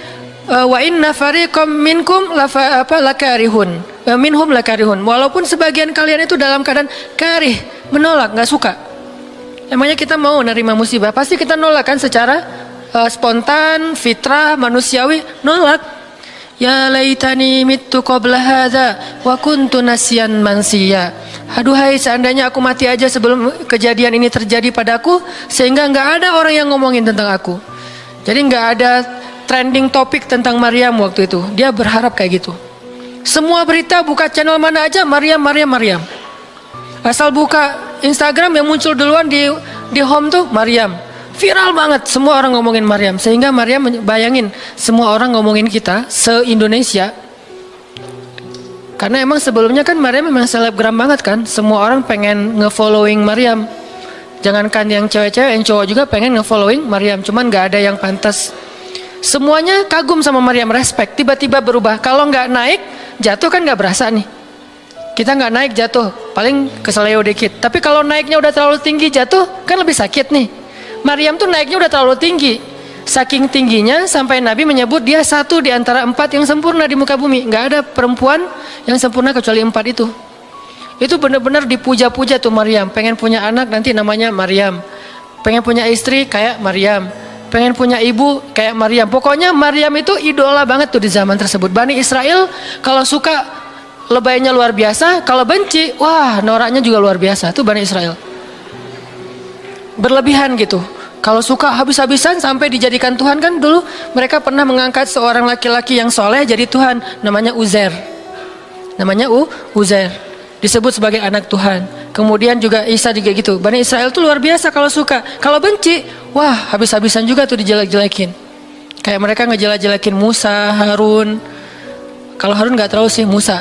[SPEAKER 1] Wa inna fariqam minkum lakarihun. Minhum lakarihun. Walaupun sebagian kalian itu dalam keadaan karih, menolak, nggak suka. Emangnya kita mau nerima musibah? Pasti kita nolak kan secara spontan, fitrah, manusiawi, nolak. Ya laitani mittu qabla hadza wa kuntu nasyan mansiya. Aduhai seandainya aku mati aja sebelum kejadian ini terjadi padaku, sehingga nggak ada orang yang ngomongin tentang aku. Jadi nggak ada trending topik tentang Maryam waktu itu. Dia berharap kayak gitu. Semua berita buka channel mana aja Maryam. Asal buka Instagram yang muncul duluan di home tuh Maryam. Viral banget, semua orang ngomongin Maryam. Sehingga Maryam bayangin, semua orang ngomongin kita se-Indonesia. Karena emang sebelumnya kan Maryam memang selebgram banget kan. Semua orang pengen nge-following Maryam. Jangankan yang cewek-cewek, yang cowok juga pengen nge-following Maryam. Cuman gak ada yang pantas. Semuanya kagum sama Maryam, respect. Tiba-tiba berubah. Kalau gak naik, jatuh kan gak berasa nih. Kita gak naik jatuh, paling keseleo dikit. Tapi kalau naiknya udah terlalu tinggi jatuh, kan lebih sakit nih. Maryam tuh naiknya udah terlalu tinggi. Saking tingginya sampai Nabi menyebut dia satu di antara 4 yang sempurna di muka bumi. Nggak ada perempuan yang sempurna kecuali 4 itu. Itu benar-benar dipuja-puja tuh Maryam. Pengen punya anak nanti namanya Maryam. Pengen punya istri kayak Maryam. Pengen punya ibu kayak Maryam. Pokoknya Maryam itu idola banget tuh di zaman tersebut. Bani Israel kalau suka lebaynya luar biasa. Kalau benci, wah noraknya juga luar biasa. Tuh Bani Israel. Berlebihan gitu. Kalau suka habis-habisan sampai dijadikan Tuhan kan dulu mereka pernah mengangkat seorang laki-laki yang soleh jadi Tuhan, namanya Uzair. Namanya Uzair. Disebut sebagai anak Tuhan. Kemudian juga Isa juga gitu. Bani Israel tuh luar biasa kalau suka. Kalau benci, wah habis-habisan juga tuh dijelek-jelekin. Kayak mereka ngejelek-jelekin Musa, Harun. Kalau Harun nggak terlalu sih, Musa.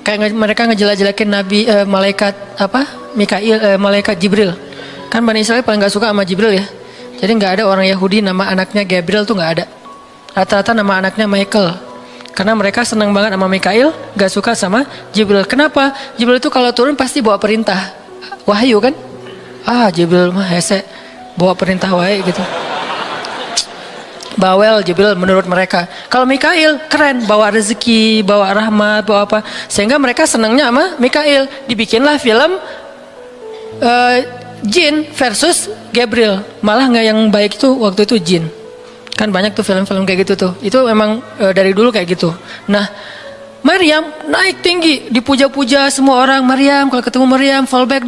[SPEAKER 1] Kayak mereka ngejelek-jelekin Nabi malaikat Mikail, malaikat Jibril. Kan Bani Israel paling gak suka sama Jibril ya. Jadi gak ada orang Yahudi nama anaknya Gabriel tuh gak ada. Rata-rata nama anaknya Michael. Karena mereka senang banget sama Mikail, gak suka sama Jibril. Kenapa? Jibril itu kalau turun pasti bawa perintah. Wahyu kan? Jibril mah hese, bawa perintah wae gitu. Bawel Jibril menurut mereka. Kalau Mikail keren, bawa rezeki, bawa rahmat, bawa apa. Sehingga mereka senangnya sama Mikail. Dibikinlah film Jin versus Gabriel. Malah nggak yang baik itu waktu itu Jin. Kan banyak tuh film-film kayak gitu tuh. Itu memang dari dulu kayak gitu. Nah, Maryam naik tinggi, dipuja-puja semua orang. Maryam, kalau ketemu Maryam, fall back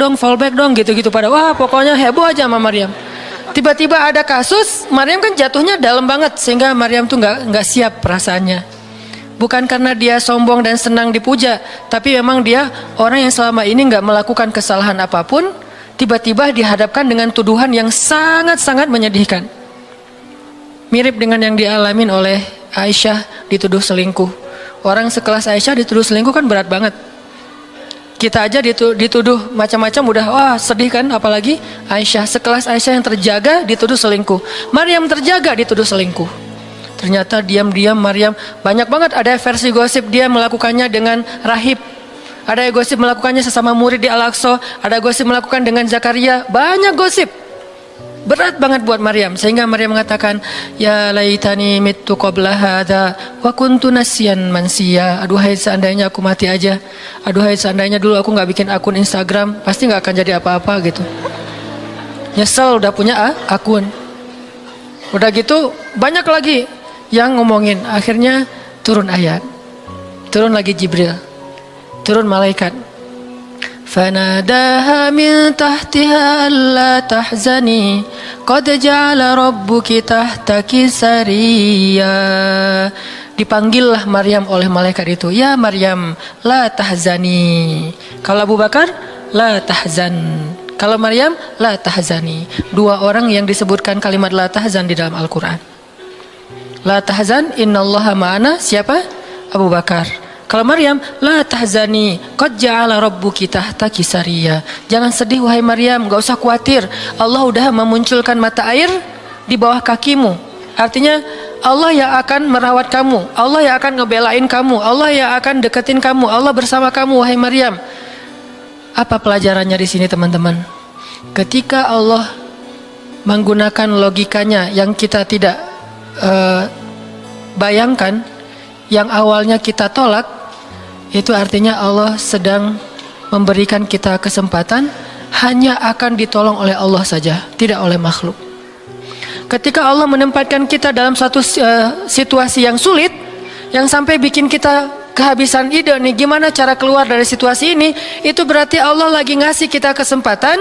[SPEAKER 1] dong gitu-gitu pada. Wah, pokoknya heboh aja sama Maryam. Tiba-tiba ada kasus, Maryam kan jatuhnya dalam banget sehingga Maryam tuh nggak siap perasaannya. Bukan karena dia sombong dan senang dipuja, tapi memang dia orang yang selama ini nggak melakukan kesalahan apapun, tiba-tiba dihadapkan dengan tuduhan yang sangat-sangat menyedihkan. Mirip dengan yang dialamin oleh Aisyah dituduh selingkuh. Orang sekelas Aisyah dituduh selingkuh kan berat banget. Kita aja dituduh macam-macam udah wah sedih kan, apalagi Aisyah sekelas Aisyah yang terjaga dituduh selingkuh. Maryam terjaga dituduh selingkuh. Ternyata diam-diam Maryam, banyak banget ada versi gosip dia melakukannya dengan rahib. Ada gosip melakukannya sesama murid di Al-Aqsa, ada gosip melakukan dengan Zakaria, banyak gosip. Berat banget buat Maryam, sehingga Maryam mengatakan, ya laitani mittu qabla hadza wa kuntu nasyan mansiya. Aduhai seandainya aku mati aja. Aduhai seandainya dulu aku nggak bikin akun Instagram, pasti nggak akan jadi apa-apa gitu. Nyesel udah punya akun. Udah gitu banyak lagi yang ngomongin. Akhirnya turun ayat, turun lagi Jibril, turun malaikat. فناداها من تحتها ألا تحزني قد جعل ربك تحتك سريا. Dipanggillah Maryam oleh malaikat itu, ya Maryam, la tahzani. Kalau Abu Bakar, la tahzan. Kalau Maryam, la tahzani. Dua orang yang disebutkan kalimat la tahzan di dalam Al-Quran. La tahzan, innallaha ma'ana. Siapa? Abu Bakar. Kalau Maryam, la tahzani, qad ja'ala rabbuki tahtaki sariya. Jangan sedih wahai Maryam, enggak usah khawatir. Allah udah memunculkan mata air di bawah kakimu. Artinya Allah yang akan merawat kamu, Allah yang akan ngebelain kamu, Allah yang akan deketin kamu, Allah bersama kamu wahai Maryam. Apa pelajarannya di sini teman-teman? Ketika Allah menggunakan logikanya yang kita tidak bayangkan, yang awalnya kita tolak, itu artinya Allah sedang memberikan kita kesempatan, hanya akan ditolong oleh Allah saja, tidak oleh makhluk. Ketika Allah menempatkan kita dalam satu situasi yang sulit, yang sampai bikin kita kehabisan ide nih gimana cara keluar dari situasi ini, itu berarti Allah lagi ngasih kita kesempatan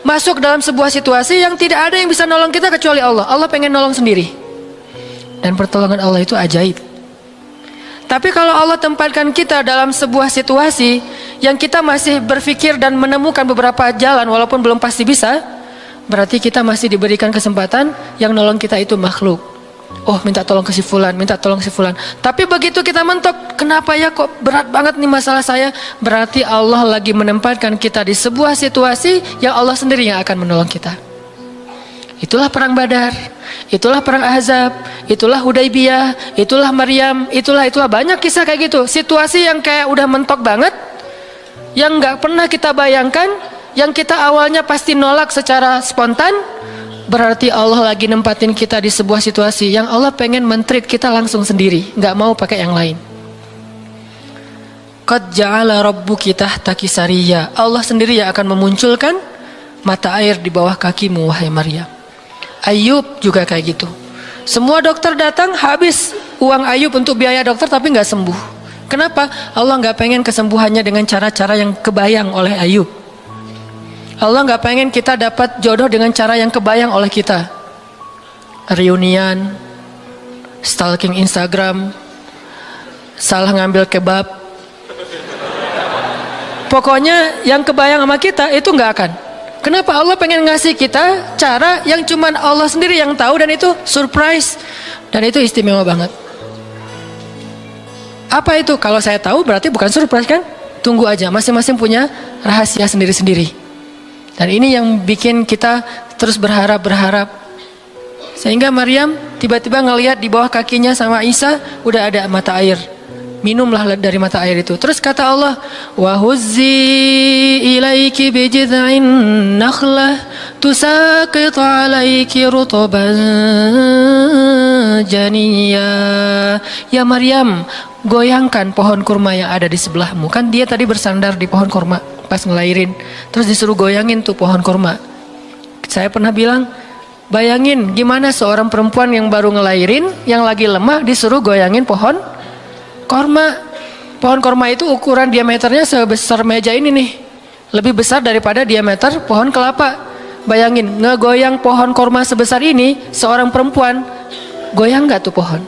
[SPEAKER 1] masuk dalam sebuah situasi yang tidak ada yang bisa nolong kita kecuali Allah. Allah pengen nolong sendiri. Dan pertolongan Allah itu ajaib. Tapi kalau Allah tempatkan kita dalam sebuah situasi yang kita masih berpikir dan menemukan beberapa jalan walaupun belum pasti bisa, berarti kita masih diberikan kesempatan yang nolong kita itu makhluk. Oh, minta tolong ke si fulan, minta tolong si fulan. Tapi begitu kita mentok, kenapa ya kok berat banget nih masalah saya? Berarti Allah lagi menempatkan kita di sebuah situasi yang Allah sendiri yang akan menolong kita. Itulah perang Badar, itulah perang Ahzab, itulah Hudaybiyah, itulah Maryam, itulah banyak kisah kayak gitu. Situasi yang kayak udah mentok banget, yang nggak pernah kita bayangkan, yang kita awalnya pasti nolak secara spontan. Berarti Allah lagi nempatin kita di sebuah situasi yang Allah pengen men-treat kita langsung sendiri, nggak mau pakai yang lain. Qad ja'ala rabbuki tahtaki sariya. Allah sendiri yang akan memunculkan mata air di bawah kakimu wahai Maryam. Ayub juga kayak gitu. Semua dokter datang, habis uang Ayub untuk biaya dokter tapi nggak sembuh. Kenapa? Allah nggak pengen kesembuhannya dengan cara-cara yang kebayang oleh Ayub. Allah nggak pengen kita dapat jodoh dengan cara yang kebayang oleh kita. Reunian, stalking Instagram, salah ngambil kebab. Pokoknya yang kebayang sama kita itu nggak akan. Kenapa? Allah pengen ngasih kita cara yang cuman Allah sendiri yang tahu, dan itu surprise, dan itu istimewa banget. Apa itu? Kalau saya tahu berarti bukan surprise kan? Tunggu aja, masing-masing punya rahasia sendiri-sendiri. Dan ini yang bikin kita terus berharap. Sehingga Maryam tiba-tiba ngelihat di bawah kakinya sama Isa udah ada mata air. Minumlah dari mata air itu. Terus kata Allah, wa huzzi ilaiki bijid'in nakhlah tusaqit alaiki rutban janiyya. Ya Maryam, goyangkan pohon kurma yang ada di sebelahmu. Kan dia tadi bersandar di pohon kurma pas ngelahirin. Terus disuruh goyangin tuh pohon kurma. Saya pernah bilang, bayangin gimana seorang perempuan yang baru ngelahirin, yang lagi lemah, disuruh goyangin pohon korma. Pohon korma itu ukuran diameternya sebesar meja ini nih, lebih besar daripada diameter pohon kelapa. Bayangin, ngegoyang pohon korma sebesar ini, seorang perempuan, goyang gak tuh pohon?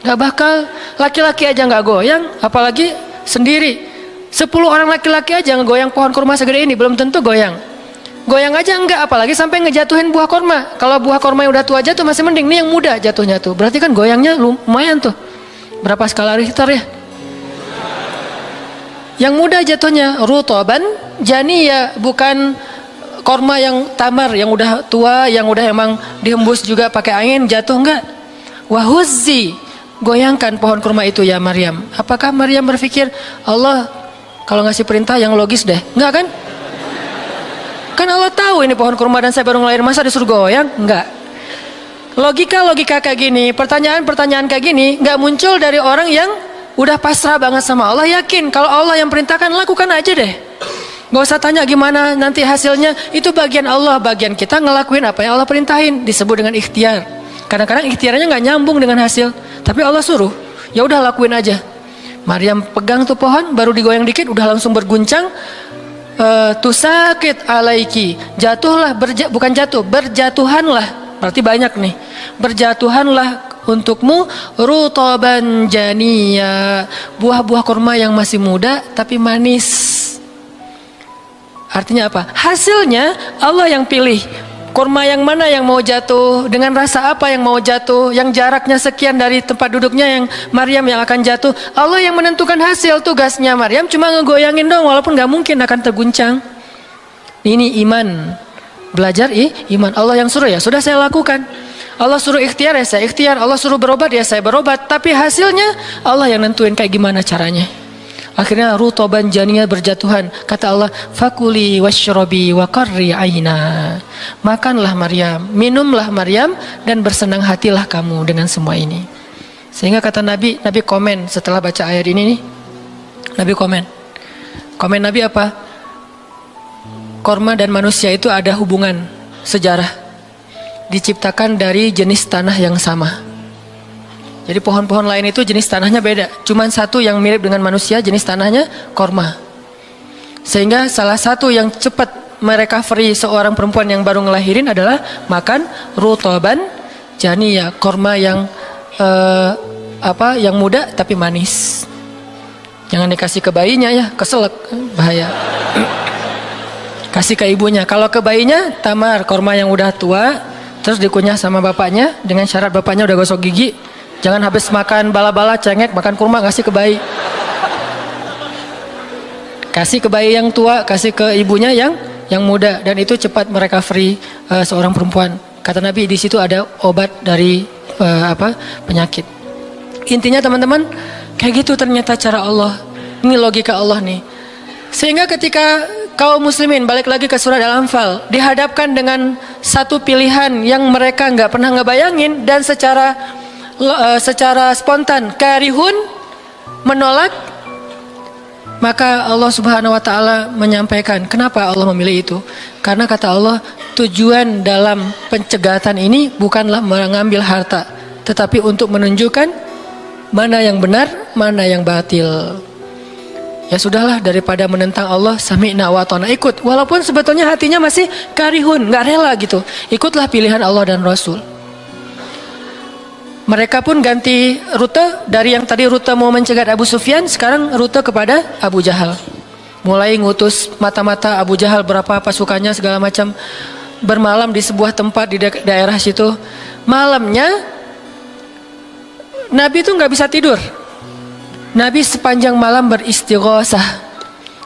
[SPEAKER 1] Gak bakal. Laki-laki aja gak goyang, apalagi sendiri. 10 orang laki-laki aja ngegoyang pohon kurma segede ini, belum tentu goyang. Goyang aja enggak, apalagi sampai ngejatuhin buah korma. Kalau buah korma yang udah tua jatuh masih mending, nih yang muda jatuhnya tuh. Berarti kan goyangnya lumayan tuh. Berapa skala Richter ya? Yang muda jatuhnya rutoban janiyah, bukan korma yang tamar, yang udah tua, yang udah emang dihembus juga pakai angin jatuh, enggak. Wahuzzi, goyangkan pohon kurma itu ya Maryam. Apakah Maryam berpikir Allah kalau ngasih perintah yang logis deh? Enggak kan? Kan Allah tahu ini pohon kurma dan saya baru ngelahirin, masa disuruh goyang? Enggak. Logika kayak gini, pertanyaan kayak gini enggak muncul dari orang yang udah pasrah banget sama Allah, yakin kalau Allah yang perintahkan, lakukan aja deh. Gak usah tanya gimana nanti hasilnya, itu bagian Allah, bagian kita ngelakuin apa yang Allah perintahin, disebut dengan ikhtiar. Kadang-kadang ikhtiarnya nggak nyambung dengan hasil, tapi Allah suruh, ya udah lakuin aja. Maryam pegang tuh pohon, baru digoyang dikit, udah langsung berguncang. Tusakit alaiki, jatuhlah, bukan jatuh, berjatuhanlah, berarti banyak nih. Berjatuhanlah untukmu rutoban janiyah, buah-buah kurma yang masih muda tapi manis. Artinya apa? Hasilnya Allah yang pilih. Kurma yang mana yang mau jatuh, dengan rasa apa yang mau jatuh, yang jaraknya sekian dari tempat duduknya yang Maryam yang akan jatuh. Allah yang menentukan hasil. Tugasnya Maryam cuma ngegoyangin dong, walaupun gak mungkin akan terguncang. Ini iman. Belajar iman. Allah yang suruh, ya sudah saya lakukan. Allah suruh ikhtiar, ya saya ikhtiar. Allah suruh berobat, ya saya berobat. Tapi hasilnya Allah yang nentuin kayak gimana caranya. Akhirnya rutoban janiyah, berjatuhan. Kata Allah, fakuli washrobi wa qarri aina. Makanlah Maryam, minumlah Maryam, dan bersenang hatilah kamu dengan semua ini. Sehingga kata Nabi komen setelah baca ayat ini nih. Nabi komen Nabi apa? Korma dan manusia itu ada hubungan sejarah. Diciptakan dari jenis tanah yang sama. Jadi pohon-pohon lain itu jenis tanahnya beda. Cuman satu yang mirip dengan manusia, jenis tanahnya korma. Sehingga salah satu yang cepat merecovery seorang perempuan yang baru ngelahirin adalah makan rutoban janiyah, korma yang yang muda tapi manis. Jangan dikasih ke bayinya ya, keselak, bahaya. Kasih ke ibunya. Kalau ke bayinya tamar, korma yang udah tua, terus dikunyah sama bapaknya dengan syarat bapaknya udah gosok gigi. Jangan habis makan bala-bala, cengek, makan kurma, kasih ke bayi. Kasih ke bayi yang tua, kasih ke ibunya yang muda, dan itu cepat merecovery seorang perempuan. Kata Nabi, di situ ada obat dari penyakit. Intinya teman-teman, kayak gitu ternyata cara Allah. Ini logika Allah nih. Sehingga ketika kaum muslimin, balik lagi ke surat Al-Anfal, dihadapkan dengan satu pilihan yang mereka nggak pernah ngebayangin, dan secara spontan karihun, menolak, maka Allah Subhanahu wa taala menyampaikan kenapa Allah memilih itu. Karena kata Allah, tujuan dalam pencegatan ini bukanlah mengambil harta, tetapi untuk menunjukkan mana yang benar, mana yang batil. Ya sudahlah, daripada menentang Allah, sami'na wa ata'na, ikut. Walaupun sebetulnya hatinya masih karihun, nggak rela gitu. Ikutlah pilihan Allah dan Rasul. Mereka pun ganti rute, dari yang tadi rute mau mencegat Abu Sufyan, sekarang rute kepada Abu Jahal. Mulai ngutus mata-mata Abu Jahal, berapa pasukannya segala macam, bermalam di sebuah tempat di daerah situ. Malamnya Nabi itu nggak bisa tidur. Nabi sepanjang malam beristighosah.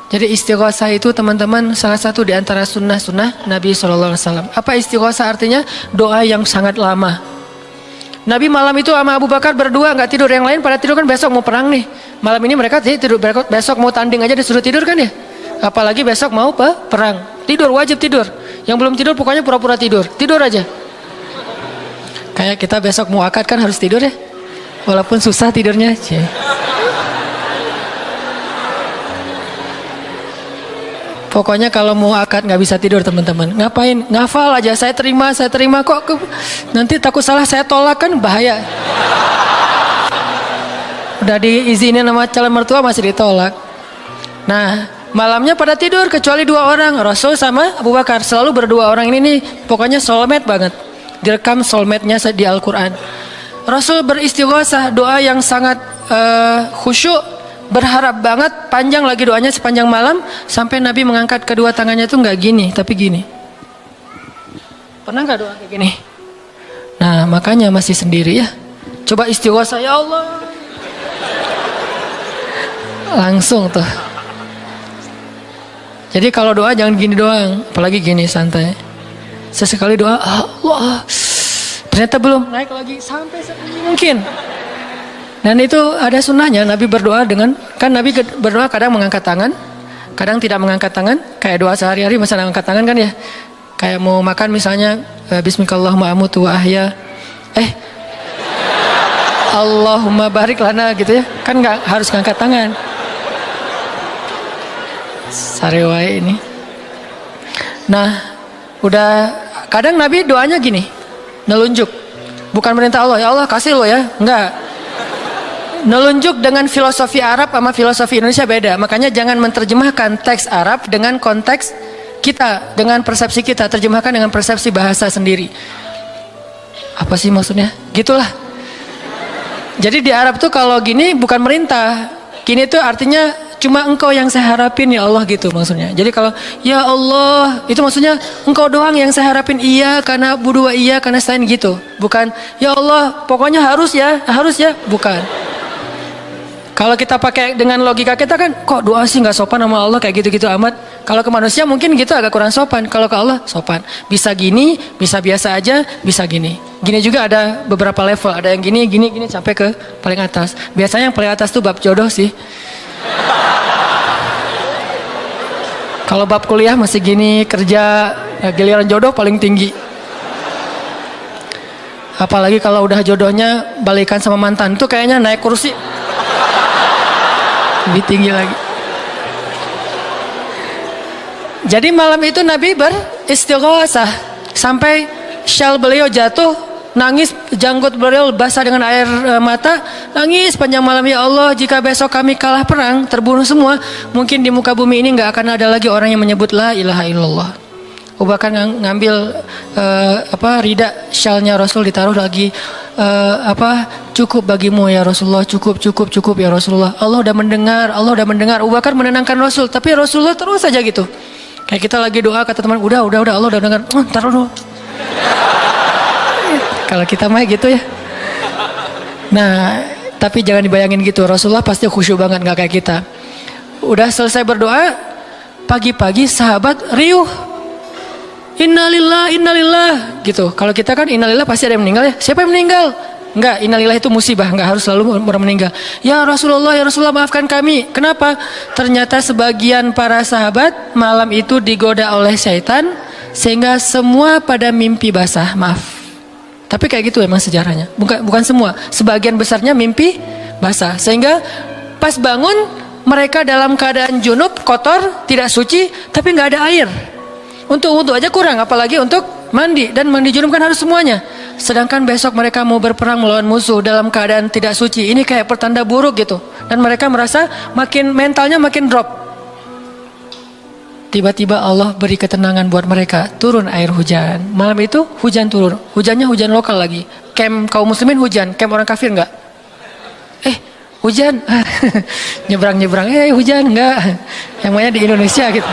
[SPEAKER 1] Jadi istighosah itu teman-teman salah satu di antara sunnah-sunnah Nabi SAW. Apa istighosah artinya? Doa yang sangat lama. Nabi malam itu sama Abu Bakar berdua nggak tidur, yang lain pada tidur kan, besok mau perang nih. Malam ini mereka tidur, besok mau tanding aja disuruh tidur kan ya. Apalagi besok mau perang, tidur, wajib tidur. Yang belum tidur pokoknya pura-pura tidur aja. Kayak kita besok mau akad kan harus tidur ya, walaupun susah tidurnya. Pokoknya kalau mau akad nggak bisa tidur teman-teman. Ngapain? Ngafal aja. Saya terima kok. Nanti takut salah saya tolak kan, bahaya. Udah diizinin sama calon mertua masih ditolak. Nah, malamnya pada tidur kecuali dua orang, Rasul sama Abu Bakar. Selalu berdua orang ini nih, pokoknya soulmate banget. Direkam soulmate-nya di Al-Quran. Rasul beristighosah, doa yang sangat khusyuk. Berharap banget, panjang lagi doanya sepanjang malam, sampai Nabi mengangkat kedua tangannya itu nggak gini, tapi gini. Pernah nggak doa kayak gini? Nah, makanya masih sendiri ya. Coba istighosah, ya Allah. Langsung tuh. Jadi kalau doa jangan gini doang, apalagi gini santai. Sesekali doa, Allah. Ternyata belum, naik lagi sampai setinggi mungkin. Dan itu ada sunnahnya, Nabi berdoa dengan, kan Nabi berdoa kadang mengangkat tangan, kadang tidak mengangkat tangan, kayak doa sehari-hari masa angkat tangan kan ya. Kayak mau makan misalnya, Bismillahirrahmanirrahim amutu wa ahya. Allahumma barik lana gitu ya. Kan nggak harus ngangkat tangan. Sarewai ini. Nah, udah kadang Nabi doanya gini, nelunjuk. Bukan perintah Allah, ya Allah kasih lo ya. Enggak. Nelunjuk dengan filosofi Arab sama filosofi Indonesia beda. Makanya jangan menerjemahkan teks Arab dengan konteks kita, dengan persepsi kita. Terjemahkan dengan persepsi bahasa sendiri. Apa sih maksudnya? Gitulah. Jadi di Arab tuh kalau gini bukan merintah. Gini tuh artinya cuma engkau yang saya harapin ya Allah gitu maksudnya. Jadi kalau ya Allah itu maksudnya engkau doang yang saya harapin, iya karena berdua, iya karena selain gitu. Bukan ya Allah pokoknya harus ya, bukan. Kalau kita pakai dengan logika kita kan, kok doa sih nggak sopan sama Allah kayak gitu-gitu amat. Kalau ke manusia mungkin gitu agak kurang sopan. Kalau ke Allah sopan. Bisa gini, bisa biasa aja, bisa gini. Gini juga ada beberapa level. Ada yang gini sampai ke paling atas. Biasanya yang paling atas tuh bab jodoh sih. Kalau bab kuliah masih gini, kerja, giliran jodoh paling tinggi. Apalagi kalau udah jodohnya balikan sama mantan, tuh kayaknya naik kursi. Lebih tinggi lagi. Jadi malam itu Nabi beristighosah sampai syal beliau jatuh, nangis, janggut beliau basah dengan air mata, nangis panjang malam, ya Allah jika besok kami kalah perang, terbunuh semua, mungkin di muka bumi ini nggak akan ada lagi orang yang menyebut la ilaha illallah. Abu Bakar ngambil rida syalnya Rasul, ditaruh lagi, cukup bagimu ya Rasulullah, cukup ya Rasulullah. Allah udah mendengar. Abu Bakar menenangkan Rasul, tapi Rasulullah terus saja gitu. Kayak kita lagi doa kata teman, udah Allah udah dengar, taruh dulu. Kalau kita mah gitu ya. Nah, tapi jangan dibayangin gitu. Rasulullah pasti khusyuk banget, nggak kayak kita. Udah selesai berdoa, pagi-pagi sahabat riuh. Innalillah gitu. Kalau kita kan innalillah pasti ada yang meninggal ya. Siapa yang meninggal? Enggak, innalillah itu musibah, enggak harus selalu orang meninggal. Ya Rasulullah maafkan kami. Kenapa? Ternyata sebagian para sahabat malam itu digoda oleh syaitan sehingga semua pada mimpi basah. Maaf. Tapi kayak gitu emang sejarahnya. Bukan semua, sebagian besarnya mimpi basah. Sehingga pas bangun mereka dalam keadaan junub, kotor, tidak suci, tapi enggak ada air. Untuk wudhu aja kurang, apalagi untuk mandi. Dan mandi junub kan harus semuanya. Sedangkan besok mereka mau berperang melawan musuh dalam keadaan tidak suci. Ini kayak pertanda buruk gitu. Dan mereka merasa mentalnya makin drop. Tiba-tiba Allah beri ketenangan buat mereka. Turun air hujan. Malam itu hujan turun. Hujannya hujan lokal lagi. Camp kaum muslimin hujan. Camp orang kafir enggak? Hujan. Nyebrang-nyebrang. Hujan enggak. Yang namanya di Indonesia gitu.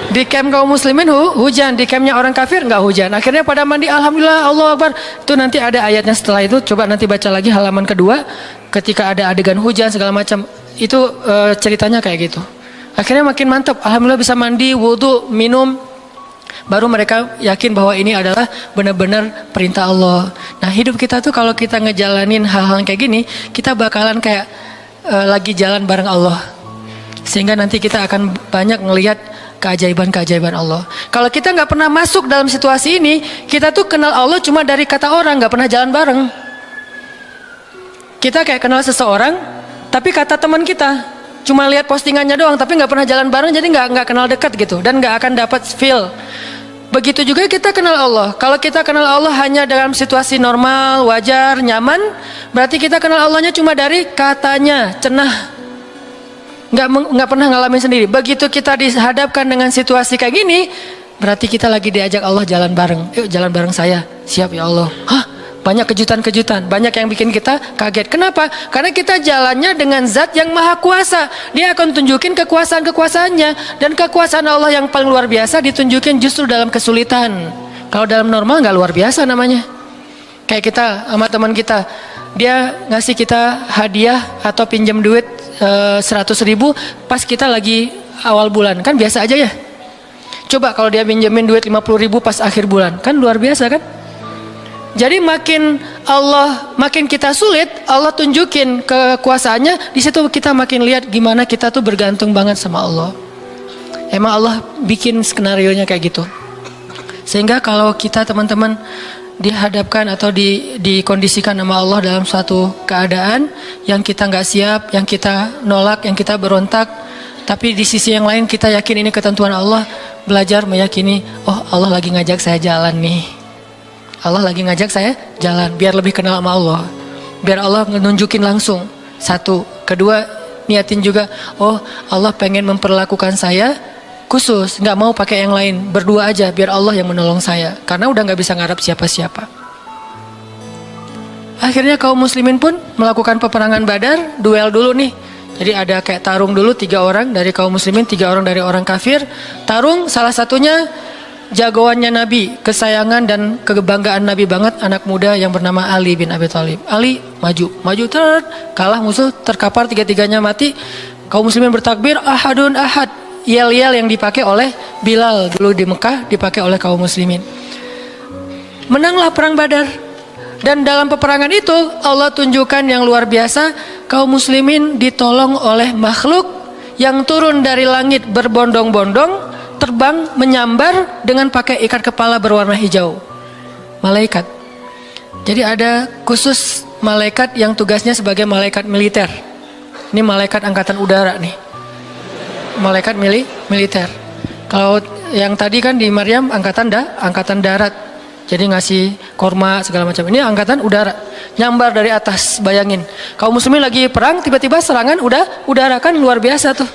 [SPEAKER 1] Di camp kaum muslimin hujan, di campnya orang kafir nggak hujan. Akhirnya pada mandi, alhamdulillah, Allah Akbar. Itu nanti ada ayatnya setelah itu. Coba nanti baca lagi halaman kedua. Ketika ada adegan hujan segala macam, itu ceritanya kayak gitu. Akhirnya makin mantap. Alhamdulillah bisa mandi, wudhu, minum. Baru mereka yakin bahwa ini adalah benar-benar perintah Allah. Nah hidup kita tuh kalau kita ngejalanin hal-hal kayak gini, kita bakalan kayak lagi jalan bareng Allah. Sehingga nanti kita akan banyak ngelihat keajaiban-keajaiban Allah. Kalau kita nggak pernah masuk dalam situasi ini, kita tuh kenal Allah cuma dari kata orang, nggak pernah jalan bareng. Kita kayak kenal seseorang, tapi kata teman kita, cuma lihat postingannya doang, tapi nggak pernah jalan bareng, jadi nggak kenal dekat gitu, dan nggak akan dapat feel. Begitu juga kita kenal Allah. Kalau kita kenal Allah hanya dalam situasi normal, wajar, nyaman, berarti kita kenal Allahnya cuma dari katanya, cenah. Nggak pernah ngalamin sendiri. Begitu kita dihadapkan dengan situasi kayak gini, berarti kita lagi diajak Allah jalan bareng. Yuk jalan bareng saya. Siap ya Allah. Hah? Banyak kejutan-kejutan, banyak yang bikin kita kaget. Kenapa? Karena kita jalannya dengan zat yang maha kuasa. Dia akan tunjukin kekuasaan-kekuasaannya. Dan kekuasaan Allah yang paling luar biasa ditunjukin justru dalam kesulitan. Kalau dalam normal nggak luar biasa namanya. Kayak kita sama teman kita, dia ngasih kita hadiah atau pinjam duit 100.000 pas kita lagi awal bulan. Kan biasa aja ya. Coba kalau dia pinjemin duit 50.000 pas akhir bulan, kan luar biasa kan? Jadi makin kita sulit, Allah tunjukin kekuasaannya, di situ kita makin lihat gimana kita tuh bergantung banget sama Allah. Emang Allah bikin skenarionya kayak gitu. Sehingga kalau kita teman-teman dihadapkan atau dikondisikan sama Allah dalam suatu keadaan yang kita nggak siap, yang kita nolak, yang kita berontak, tapi di sisi yang lain kita yakin ini ketentuan Allah, belajar meyakini, oh Allah lagi ngajak saya jalan nih. Allah lagi ngajak saya jalan biar lebih kenal sama Allah. Biar Allah nunjukin langsung. Satu, kedua niatin juga, oh Allah pengen memperlakukan saya khusus, nggak mau pakai yang lain, berdua aja biar Allah yang menolong saya. Karena udah nggak bisa ngarap siapa-siapa. Akhirnya kaum muslimin pun melakukan peperangan Badar, duel dulu nih. Jadi ada kayak tarung dulu 3 orang dari kaum muslimin, 3 orang dari orang kafir. Tarung, salah satunya jagoannya Nabi, kesayangan dan kebanggaan Nabi banget, anak muda yang bernama Ali bin Abi Thalib. Ali maju, kalah musuh, terkapar, 3-tiganya mati. Kaum muslimin bertakbir, ahadun ahad. Yel-yel yang dipakai oleh Bilal dulu di Mekah, dipakai oleh kaum muslimin. Menanglah perang Badar. Dan dalam peperangan itu Allah tunjukkan yang luar biasa, kaum muslimin ditolong oleh makhluk yang turun dari langit berbondong-bondong, terbang menyambar dengan pakai ikat kepala berwarna hijau. Malaikat. Jadi ada khusus malaikat yang tugasnya sebagai malaikat militer. Ini malaikat angkatan udara nih. Malaikat militer. Kalau yang tadi kan di Maryam angkatan darat. Jadi ngasih korma segala macam. Ini angkatan udara. Nyambar dari atas, bayangin. Kaum muslimin lagi perang, tiba-tiba serangan udara, kan luar biasa tuh.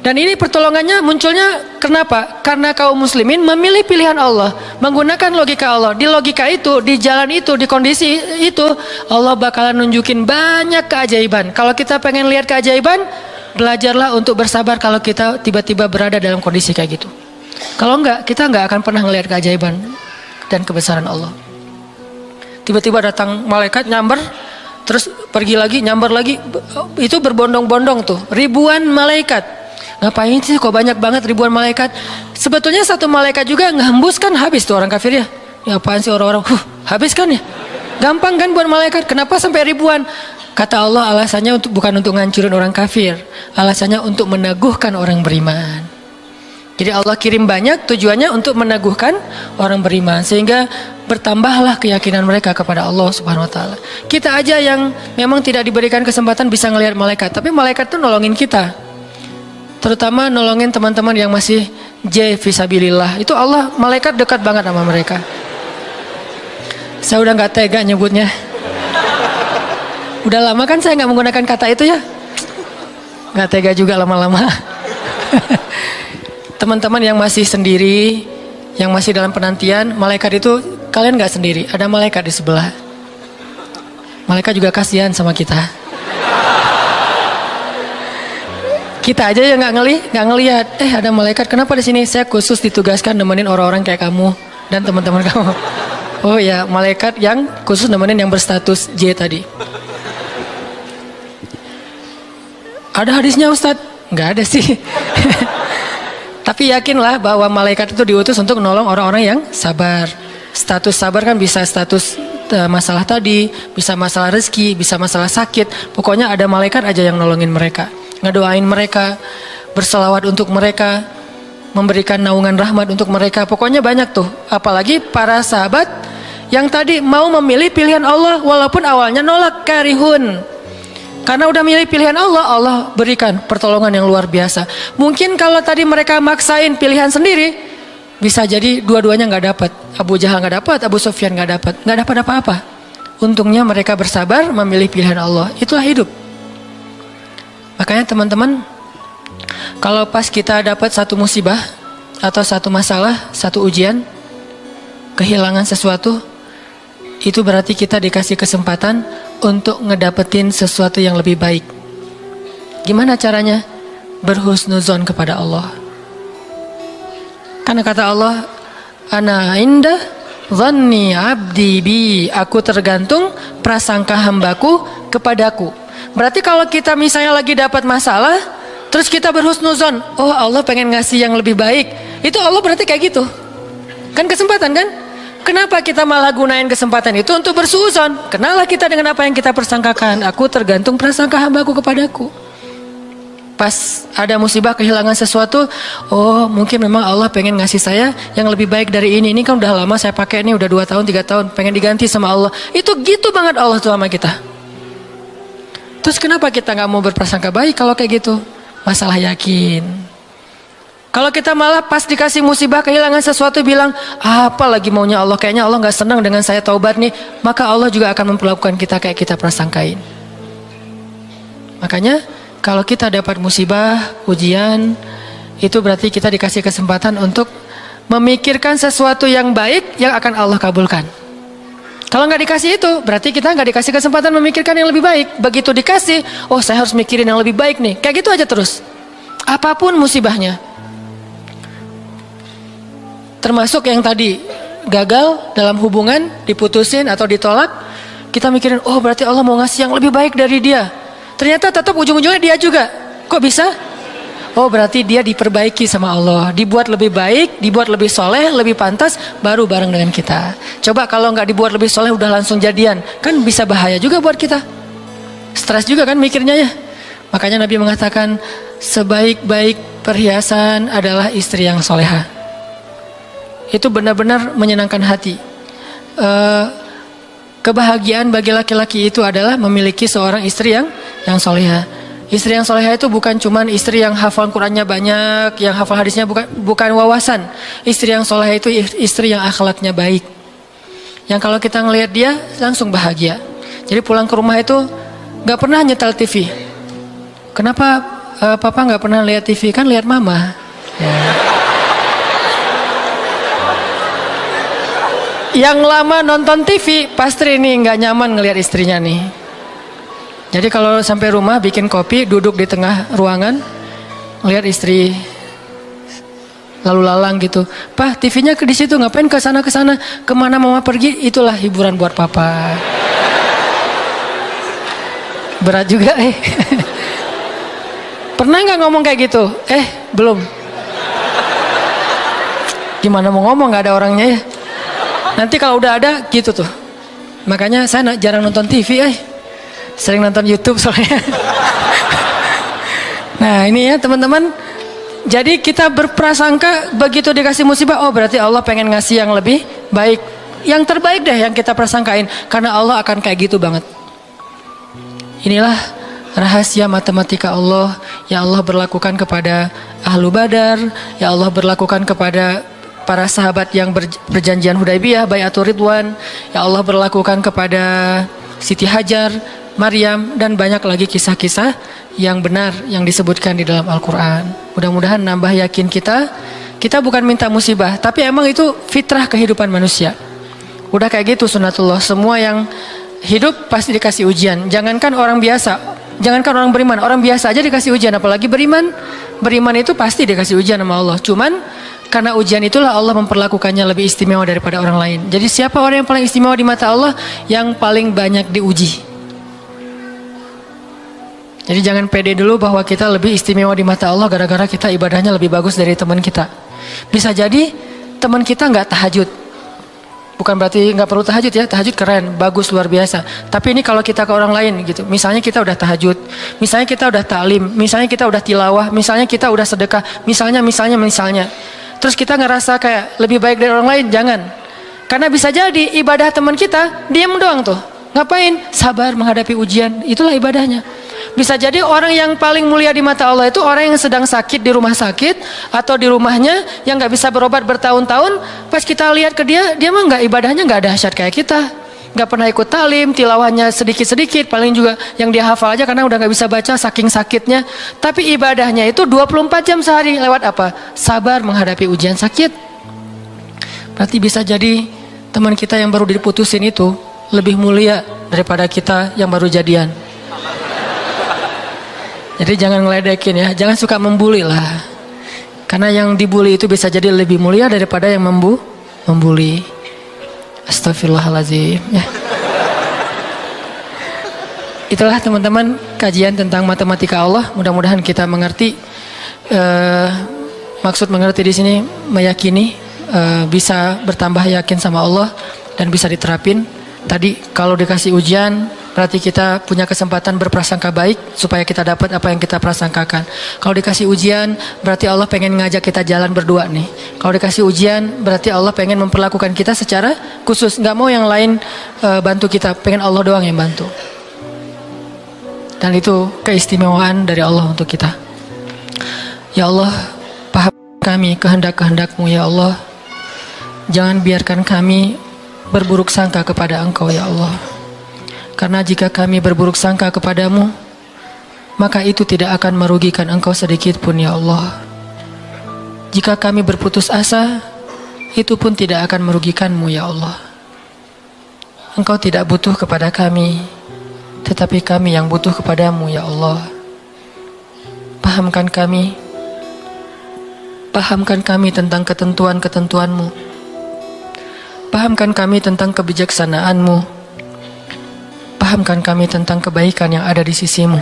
[SPEAKER 1] Dan ini pertolongannya munculnya kenapa? Karena kaum muslimin memilih pilihan Allah, menggunakan logika Allah. Di logika itu, di jalan itu, di kondisi itu, Allah bakalan nunjukin banyak keajaiban. Kalau kita pengen lihat keajaiban, belajarlah untuk bersabar kalau kita tiba-tiba berada dalam kondisi kayak gitu. Kalau enggak, kita enggak akan pernah ngelihat keajaiban dan kebesaran Allah. Tiba-tiba datang malaikat nyamber, terus pergi lagi, nyamber lagi. Itu berbondong-bondong tuh, ribuan malaikat. Ngapain sih kok banyak banget ribuan malaikat? Sebetulnya satu malaikat juga ngehembus kan habis tuh orang kafir ya. Ya apaan sih orang-orang? Habis kan ya? Gampang kan buat malaikat? Kenapa sampai ribuan? Kata Allah alasannya bukan untuk ngancurin orang kafir. Alasannya untuk meneguhkan orang beriman. Jadi Allah kirim banyak tujuannya untuk meneguhkan orang beriman. Sehingga bertambahlah keyakinan mereka kepada Allah Subhanahu Wa Taala. Kita aja yang memang tidak diberikan kesempatan bisa ngelihat malaikat. Tapi malaikat tuh nolongin kita. Terutama nolongin teman-teman yang masih fisabilillah. Itu Allah, malaikat dekat banget sama mereka. Saya udah gak tega nyebutnya. Udah lama kan saya gak menggunakan kata itu ya. Gak tega juga lama-lama. Teman-teman yang masih sendiri, yang masih dalam penantian, malaikat itu kalian gak sendiri. Ada malaikat di sebelah. Malaikat juga kasihan sama kita. Kita aja yang nggak ngelihat. Ada malaikat. Kenapa di sini? Saya khusus ditugaskan nemenin orang-orang kayak kamu dan teman-teman kamu. Oh ya, malaikat yang khusus nemenin yang berstatus J tadi. Ada hadisnya Ustadz? Nggak ada sih. Tapi yakinlah bahwa malaikat itu diutus untuk menolong orang-orang yang sabar. Status sabar kan bisa status masalah tadi, bisa masalah rezeki, bisa masalah sakit. Pokoknya ada malaikat aja yang nolongin mereka. Ngedoain mereka, berselawat untuk mereka, memberikan naungan rahmat untuk mereka. Pokoknya banyak tuh. Apalagi para sahabat yang tadi mau memilih pilihan Allah walaupun awalnya nolak, karihun. Karena udah milih pilihan Allah, Allah berikan pertolongan yang luar biasa. Mungkin kalau tadi mereka maksain pilihan sendiri, bisa jadi dua-duanya nggak dapat. Abu Jahal nggak dapat, Abu Sufyan nggak dapat apa-apa. Untungnya mereka bersabar memilih pilihan Allah. Itulah hidup. Makanya teman-teman, kalau pas kita dapat satu musibah atau satu masalah, satu ujian, kehilangan sesuatu, itu berarti kita dikasih kesempatan untuk ngedapetin sesuatu yang lebih baik. Gimana caranya? Berhusnuzon kepada Allah. Karena kata Allah, ana inda dhanni abdi bi, aku tergantung prasangka hambaku kepadaku. Berarti kalau kita misalnya lagi dapat masalah, terus kita berhusnuzon, oh Allah pengen ngasih yang lebih baik, itu Allah berarti kayak gitu. Kan kesempatan kan? Kenapa kita malah gunain kesempatan itu untuk bersuuzon? Kenalah kita dengan apa yang kita persangkakan. Aku tergantung prasangka hambaku kepadaku. Pas ada musibah, kehilangan sesuatu, oh mungkin memang Allah pengen ngasih saya yang lebih baik dari ini. Ini kan udah lama saya pakai, ini udah 2 tahun 3 tahun, pengen diganti sama Allah. Itu gitu banget Allah tuh sama kita. Terus kenapa kita gak mau berprasangka baik kalau kayak gitu? Masalah yakin. Kalau kita malah pas dikasih musibah, kehilangan sesuatu, bilang apa lagi maunya Allah, kayaknya Allah gak senang dengan saya taubat nih, maka Allah juga akan memperlakukan kita kayak kita prasangkain. Makanya kalau kita dapat musibah, ujian, itu berarti kita dikasih kesempatan untuk memikirkan sesuatu yang baik yang akan Allah kabulkan. Kalau nggak dikasih itu, berarti kita nggak dikasih kesempatan memikirkan yang lebih baik. Begitu dikasih, oh saya harus mikirin yang lebih baik nih. Kayak gitu aja terus. Apapun musibahnya. Termasuk yang tadi, gagal dalam hubungan, diputusin atau ditolak, kita mikirin, oh berarti Allah mau ngasih yang lebih baik dari dia. Ternyata tetap ujung-ujungnya dia juga. Kok bisa? Oh berarti dia diperbaiki sama Allah, dibuat lebih baik, dibuat lebih soleh, lebih pantas, baru bareng dengan kita. Coba kalau nggak dibuat lebih soleh udah langsung jadian, kan bisa bahaya juga buat kita. Stres juga kan mikirnya ya. Makanya Nabi mengatakan, sebaik-baik perhiasan adalah istri yang soleha. Itu benar-benar menyenangkan hati. Kebahagiaan bagi laki-laki itu adalah memiliki seorang istri yang soleha. Istri yang soleha itu bukan cuman istri yang hafal Qurannya banyak, yang hafal hadisnya, bukan wawasan. Istri yang soleha itu istri yang akhlaknya baik. Yang kalau kita ngelihat dia langsung bahagia. Jadi pulang ke rumah itu gak pernah nyetel TV. Kenapa papa gak pernah lihat TV? Kan lihat mama. Ya. Yang lama nonton TV pasti ini nggak nyaman ngelihat istrinya nih. Jadi kalau sampai rumah bikin kopi, duduk di tengah ruangan, ngelihat istri lalu lalang gitu. Pak, TV-nya di situ, ngapain ke sana kemana mama pergi? Itulah hiburan buat papa. Berat juga Pernah nggak ngomong kayak gitu? Belum. Gimana mau ngomong nggak ada orangnya ya? Nanti kalau udah ada gitu tuh. Makanya saya jarang nonton TV, sering nonton YouTube soalnya. Nah ini ya teman-teman. Jadi kita berprasangka begitu dikasih musibah, oh berarti Allah pengen ngasih yang lebih baik, yang terbaik deh yang kita prasangkain. Karena Allah akan kayak gitu banget. Inilah rahasia matematika Allah yang Allah berlakukan kepada Ahlu Badar, yang Allah berlakukan kepada para sahabat yang berjanjian Hudaybiyah, Bai'atul Ridwan, yang Allah berlakukan kepada Siti Hajar, Maryam, dan banyak lagi kisah-kisah yang benar yang disebutkan di dalam Al-Quran. Mudah-mudahan nambah yakin kita bukan minta musibah, tapi emang itu fitrah kehidupan manusia. Udah kayak gitu sunatullah, semua yang hidup pasti dikasih ujian. Jangankan orang biasa, jangankan orang beriman, orang biasa aja dikasih ujian, apalagi beriman. Beriman itu pasti dikasih ujian sama Allah. Cuman karena ujian itulah Allah memperlakukannya lebih istimewa daripada orang lain. Jadi siapa orang yang paling istimewa di mata Allah? Yang paling banyak diuji. Jadi jangan pede dulu bahwa kita lebih istimewa di mata Allah gara-gara kita ibadahnya lebih bagus dari teman kita. Bisa jadi teman kita nggak tahajud. Bukan berarti nggak perlu tahajud ya, tahajud keren, bagus, luar biasa. Tapi ini kalau kita ke orang lain gitu, misalnya kita udah tahajud, misalnya kita udah taklim, misalnya kita udah tilawah, misalnya kita udah sedekah, misalnya. Terus kita ngerasa kayak lebih baik dari orang lain, jangan. Karena bisa jadi ibadah teman kita diam doang tuh. Ngapain? Sabar menghadapi ujian, itulah ibadahnya. Bisa jadi orang yang paling mulia di mata Allah itu orang yang sedang sakit di rumah sakit atau di rumahnya yang nggak bisa berobat bertahun-tahun. Pas kita lihat ke dia mah nggak, ibadahnya nggak dahsyat kayak kita. Nggak pernah ikut talim, tilawahnya sedikit-sedikit, paling juga yang dia hafal aja karena udah nggak bisa baca saking sakitnya. Tapi ibadahnya itu 24 jam sehari. Lewat apa? Sabar menghadapi ujian sakit. Berarti bisa jadi teman kita yang baru diputusin itu lebih mulia daripada kita yang baru jadian. Jadi jangan ngeledekin ya, jangan suka membuli lah. Karena yang dibully itu bisa jadi lebih mulia daripada yang membuli. Astagfirullahaladzim ya. Itulah teman-teman kajian tentang matematika Allah. Mudah-mudahan kita mengerti. Maksud mengerti di sini meyakini, bisa bertambah yakin sama Allah dan bisa diterapin. Tadi kalau dikasih ujian berarti kita punya kesempatan berprasangka baik supaya kita dapat apa yang kita prasangkakan. Kalau dikasih ujian berarti Allah pengen ngajak kita jalan berdua nih. Kalau dikasih ujian berarti Allah pengen memperlakukan kita secara khusus, nggak mau yang lain bantu kita, pengen Allah doang yang bantu. Dan itu keistimewaan dari Allah untuk kita. Ya Allah, paham kami kehendak-kehendak-Mu ya Allah. Jangan biarkan kami berburuk sangka kepada Engkau ya Allah. Karena jika kami berburuk sangka kepadamu, maka itu tidak akan merugikan Engkau sedikit pun ya Allah. Jika kami berputus asa, itu pun tidak akan merugikan-Mu ya Allah. Engkau tidak butuh kepada kami, tetapi kami yang butuh kepadamu ya Allah. Pahamkan kami tentang ketentuan-ketentuan-Mu. Pahamkan kami tentang kebijaksanaan-Mu. Pahamkan kami tentang kebaikan yang ada di sisi-Mu,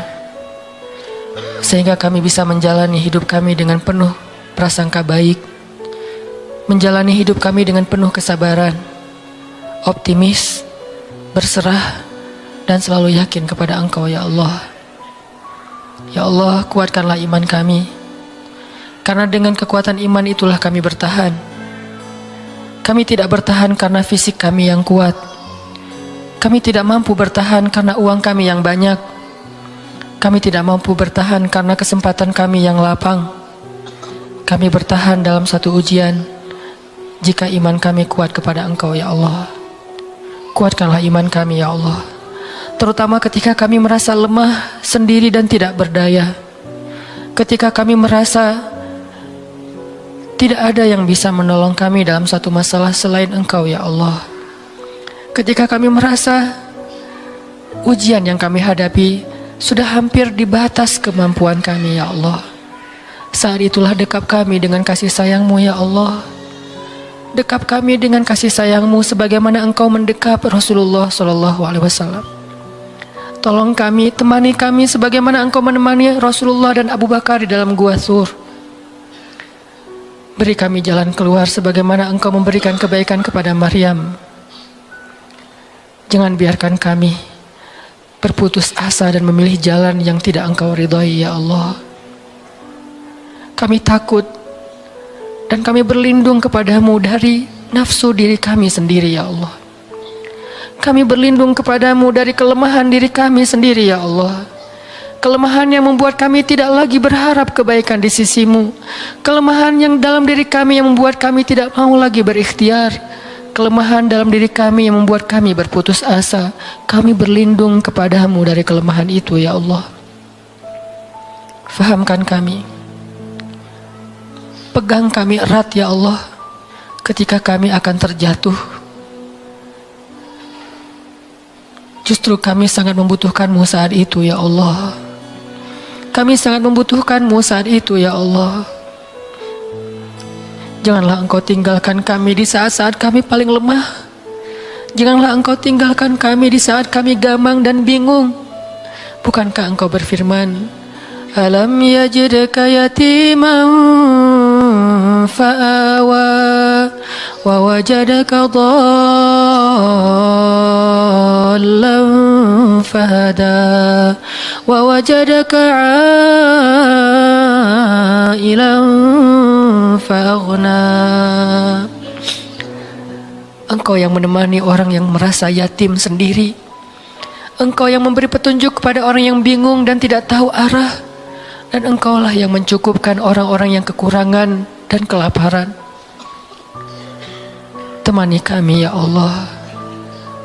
[SPEAKER 1] sehingga kami bisa menjalani hidup kami dengan penuh prasangka baik, menjalani hidup kami dengan penuh kesabaran, optimis, berserah, dan selalu yakin kepada Engkau ya Allah. Ya Allah, kuatkanlah iman kami, karena dengan kekuatan iman itulah kami bertahan. Kami tidak bertahan karena fisik kami yang kuat. Kami tidak mampu bertahan karena uang kami yang banyak. Kami tidak mampu bertahan karena kesempatan kami yang lapang. Kami bertahan dalam satu ujian jika iman kami kuat kepada Engkau ya Allah. Kuatkanlah iman kami ya Allah, terutama ketika kami merasa lemah, sendiri dan tidak berdaya. Ketika kami merasa tidak ada yang bisa menolong kami dalam satu masalah selain Engkau ya Allah. Ketika kami merasa ujian yang kami hadapi sudah hampir di batas kemampuan kami ya Allah, saat itulah dekap kami dengan kasih sayang-Mu ya Allah. Dekap kami dengan kasih sayang-Mu sebagaimana Engkau mendekap Rasulullah SAW. Tolong kami, temani kami sebagaimana Engkau menemani Rasulullah dan Abu Bakar di dalam Gua Thur. Beri kami jalan keluar sebagaimana Engkau memberikan kebaikan kepada Maryam. Jangan biarkan kami berputus asa dan memilih jalan yang tidak Engkau ridhai ya Allah. Kami takut dan kami berlindung kepadamu dari nafsu diri kami sendiri ya Allah. Kami berlindung kepadamu dari kelemahan diri kami sendiri ya Allah. Kelemahan yang membuat kami tidak lagi berharap kebaikan di sisi-Mu. Kelemahan yang dalam diri kami yang membuat kami tidak mau lagi berikhtiar. Kelemahan dalam diri kami yang membuat kami berputus asa. Kami berlindung kepadamu dari kelemahan itu ya Allah. Fahamkan kami. Pegang kami erat ya Allah ketika kami akan terjatuh. Justru kami sangat membutuhkan-Mu saat itu ya Allah. Kami sangat membutuhkan-Mu saat itu ya Allah. Janganlah Engkau tinggalkan kami di saat-saat kami paling lemah. Janganlah Engkau tinggalkan kami di saat kami gamang dan bingung. Bukankah Engkau berfirman, Alam yajidka yatiman fa'awa wa wajadaka dhallan fahada wa wajadaka ailan fa'aghna. Engkau yang menemani orang yang merasa yatim sendiri. Engkau yang memberi petunjuk kepada orang yang bingung dan tidak tahu arah. Dan Engkaulah yang mencukupkan orang-orang yang kekurangan dan kelaparan. Temani kami ya Allah.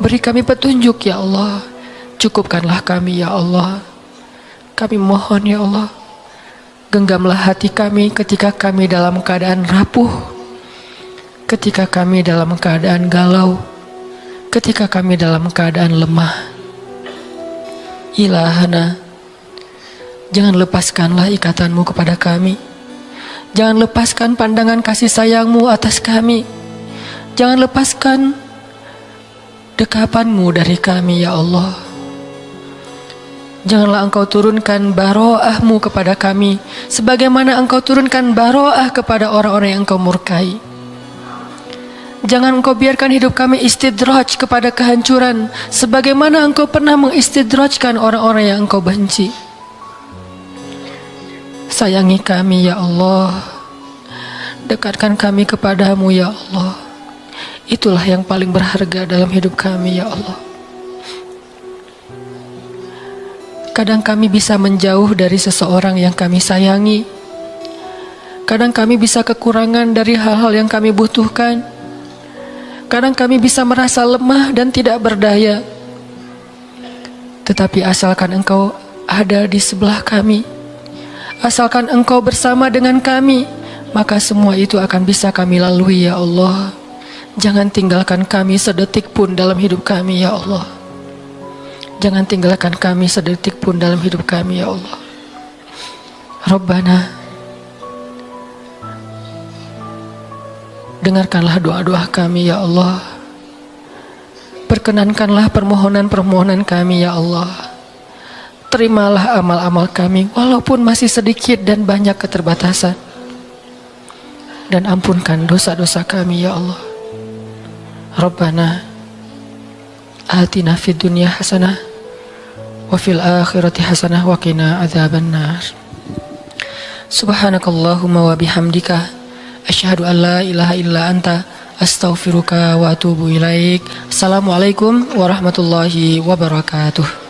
[SPEAKER 1] Beri kami petunjuk ya Allah. Cukupkanlah kami ya Allah. Kami mohon ya Allah. Genggamlah hati kami ketika kami dalam keadaan rapuh, ketika kami dalam keadaan galau, ketika kami dalam keadaan lemah. Ilahana, jangan lepaskanlah ikatanmu kepada kami. Jangan lepaskan pandangan kasih sayangmu atas kami. Jangan lepaskan dekapanmu dari kami, ya Allah. Janganlah engkau turunkan baroahmu kepada kami, sebagaimana engkau turunkan baroah kepada orang-orang yang engkau murkai. Jangan engkau biarkan hidup kami istidraj kepada kehancuran, sebagaimana engkau pernah mengistidrajkan orang-orang yang engkau benci. Sayangi kami, ya Allah. Dekatkan kami kepadamu, ya Allah. Itulah yang paling berharga dalam hidup kami, ya Allah. Kadang kami bisa menjauh dari seseorang yang kami sayangi. Kadang kami bisa kekurangan dari hal-hal yang kami butuhkan. Kadang kami bisa merasa lemah dan tidak berdaya. Tetapi asalkan engkau ada di sebelah kami, asalkan engkau bersama dengan kami, maka semua itu akan bisa kami lalui, ya Allah. Jangan tinggalkan kami sedetik pun dalam hidup kami, ya Allah. Jangan tinggalkan kami sedetik pun dalam hidup kami, ya Allah. Rabbana, dengarkanlah doa-doa kami, ya Allah. Perkenankanlah permohonan-permohonan kami, ya Allah. Terimalah amal-amal kami, walaupun masih sedikit dan banyak keterbatasan. Dan ampunkan dosa-dosa kami, ya Allah. Rabbana, atina fid dunya hasanah wa fil akhirati hasanah wa qina adzabannar. Subhanakallahumma wa bihamdika asyhadu an la ilaha illa anta astaghfiruka wa atubu ilaik. Assalamualaikum warahmatullahi wabarakatuh.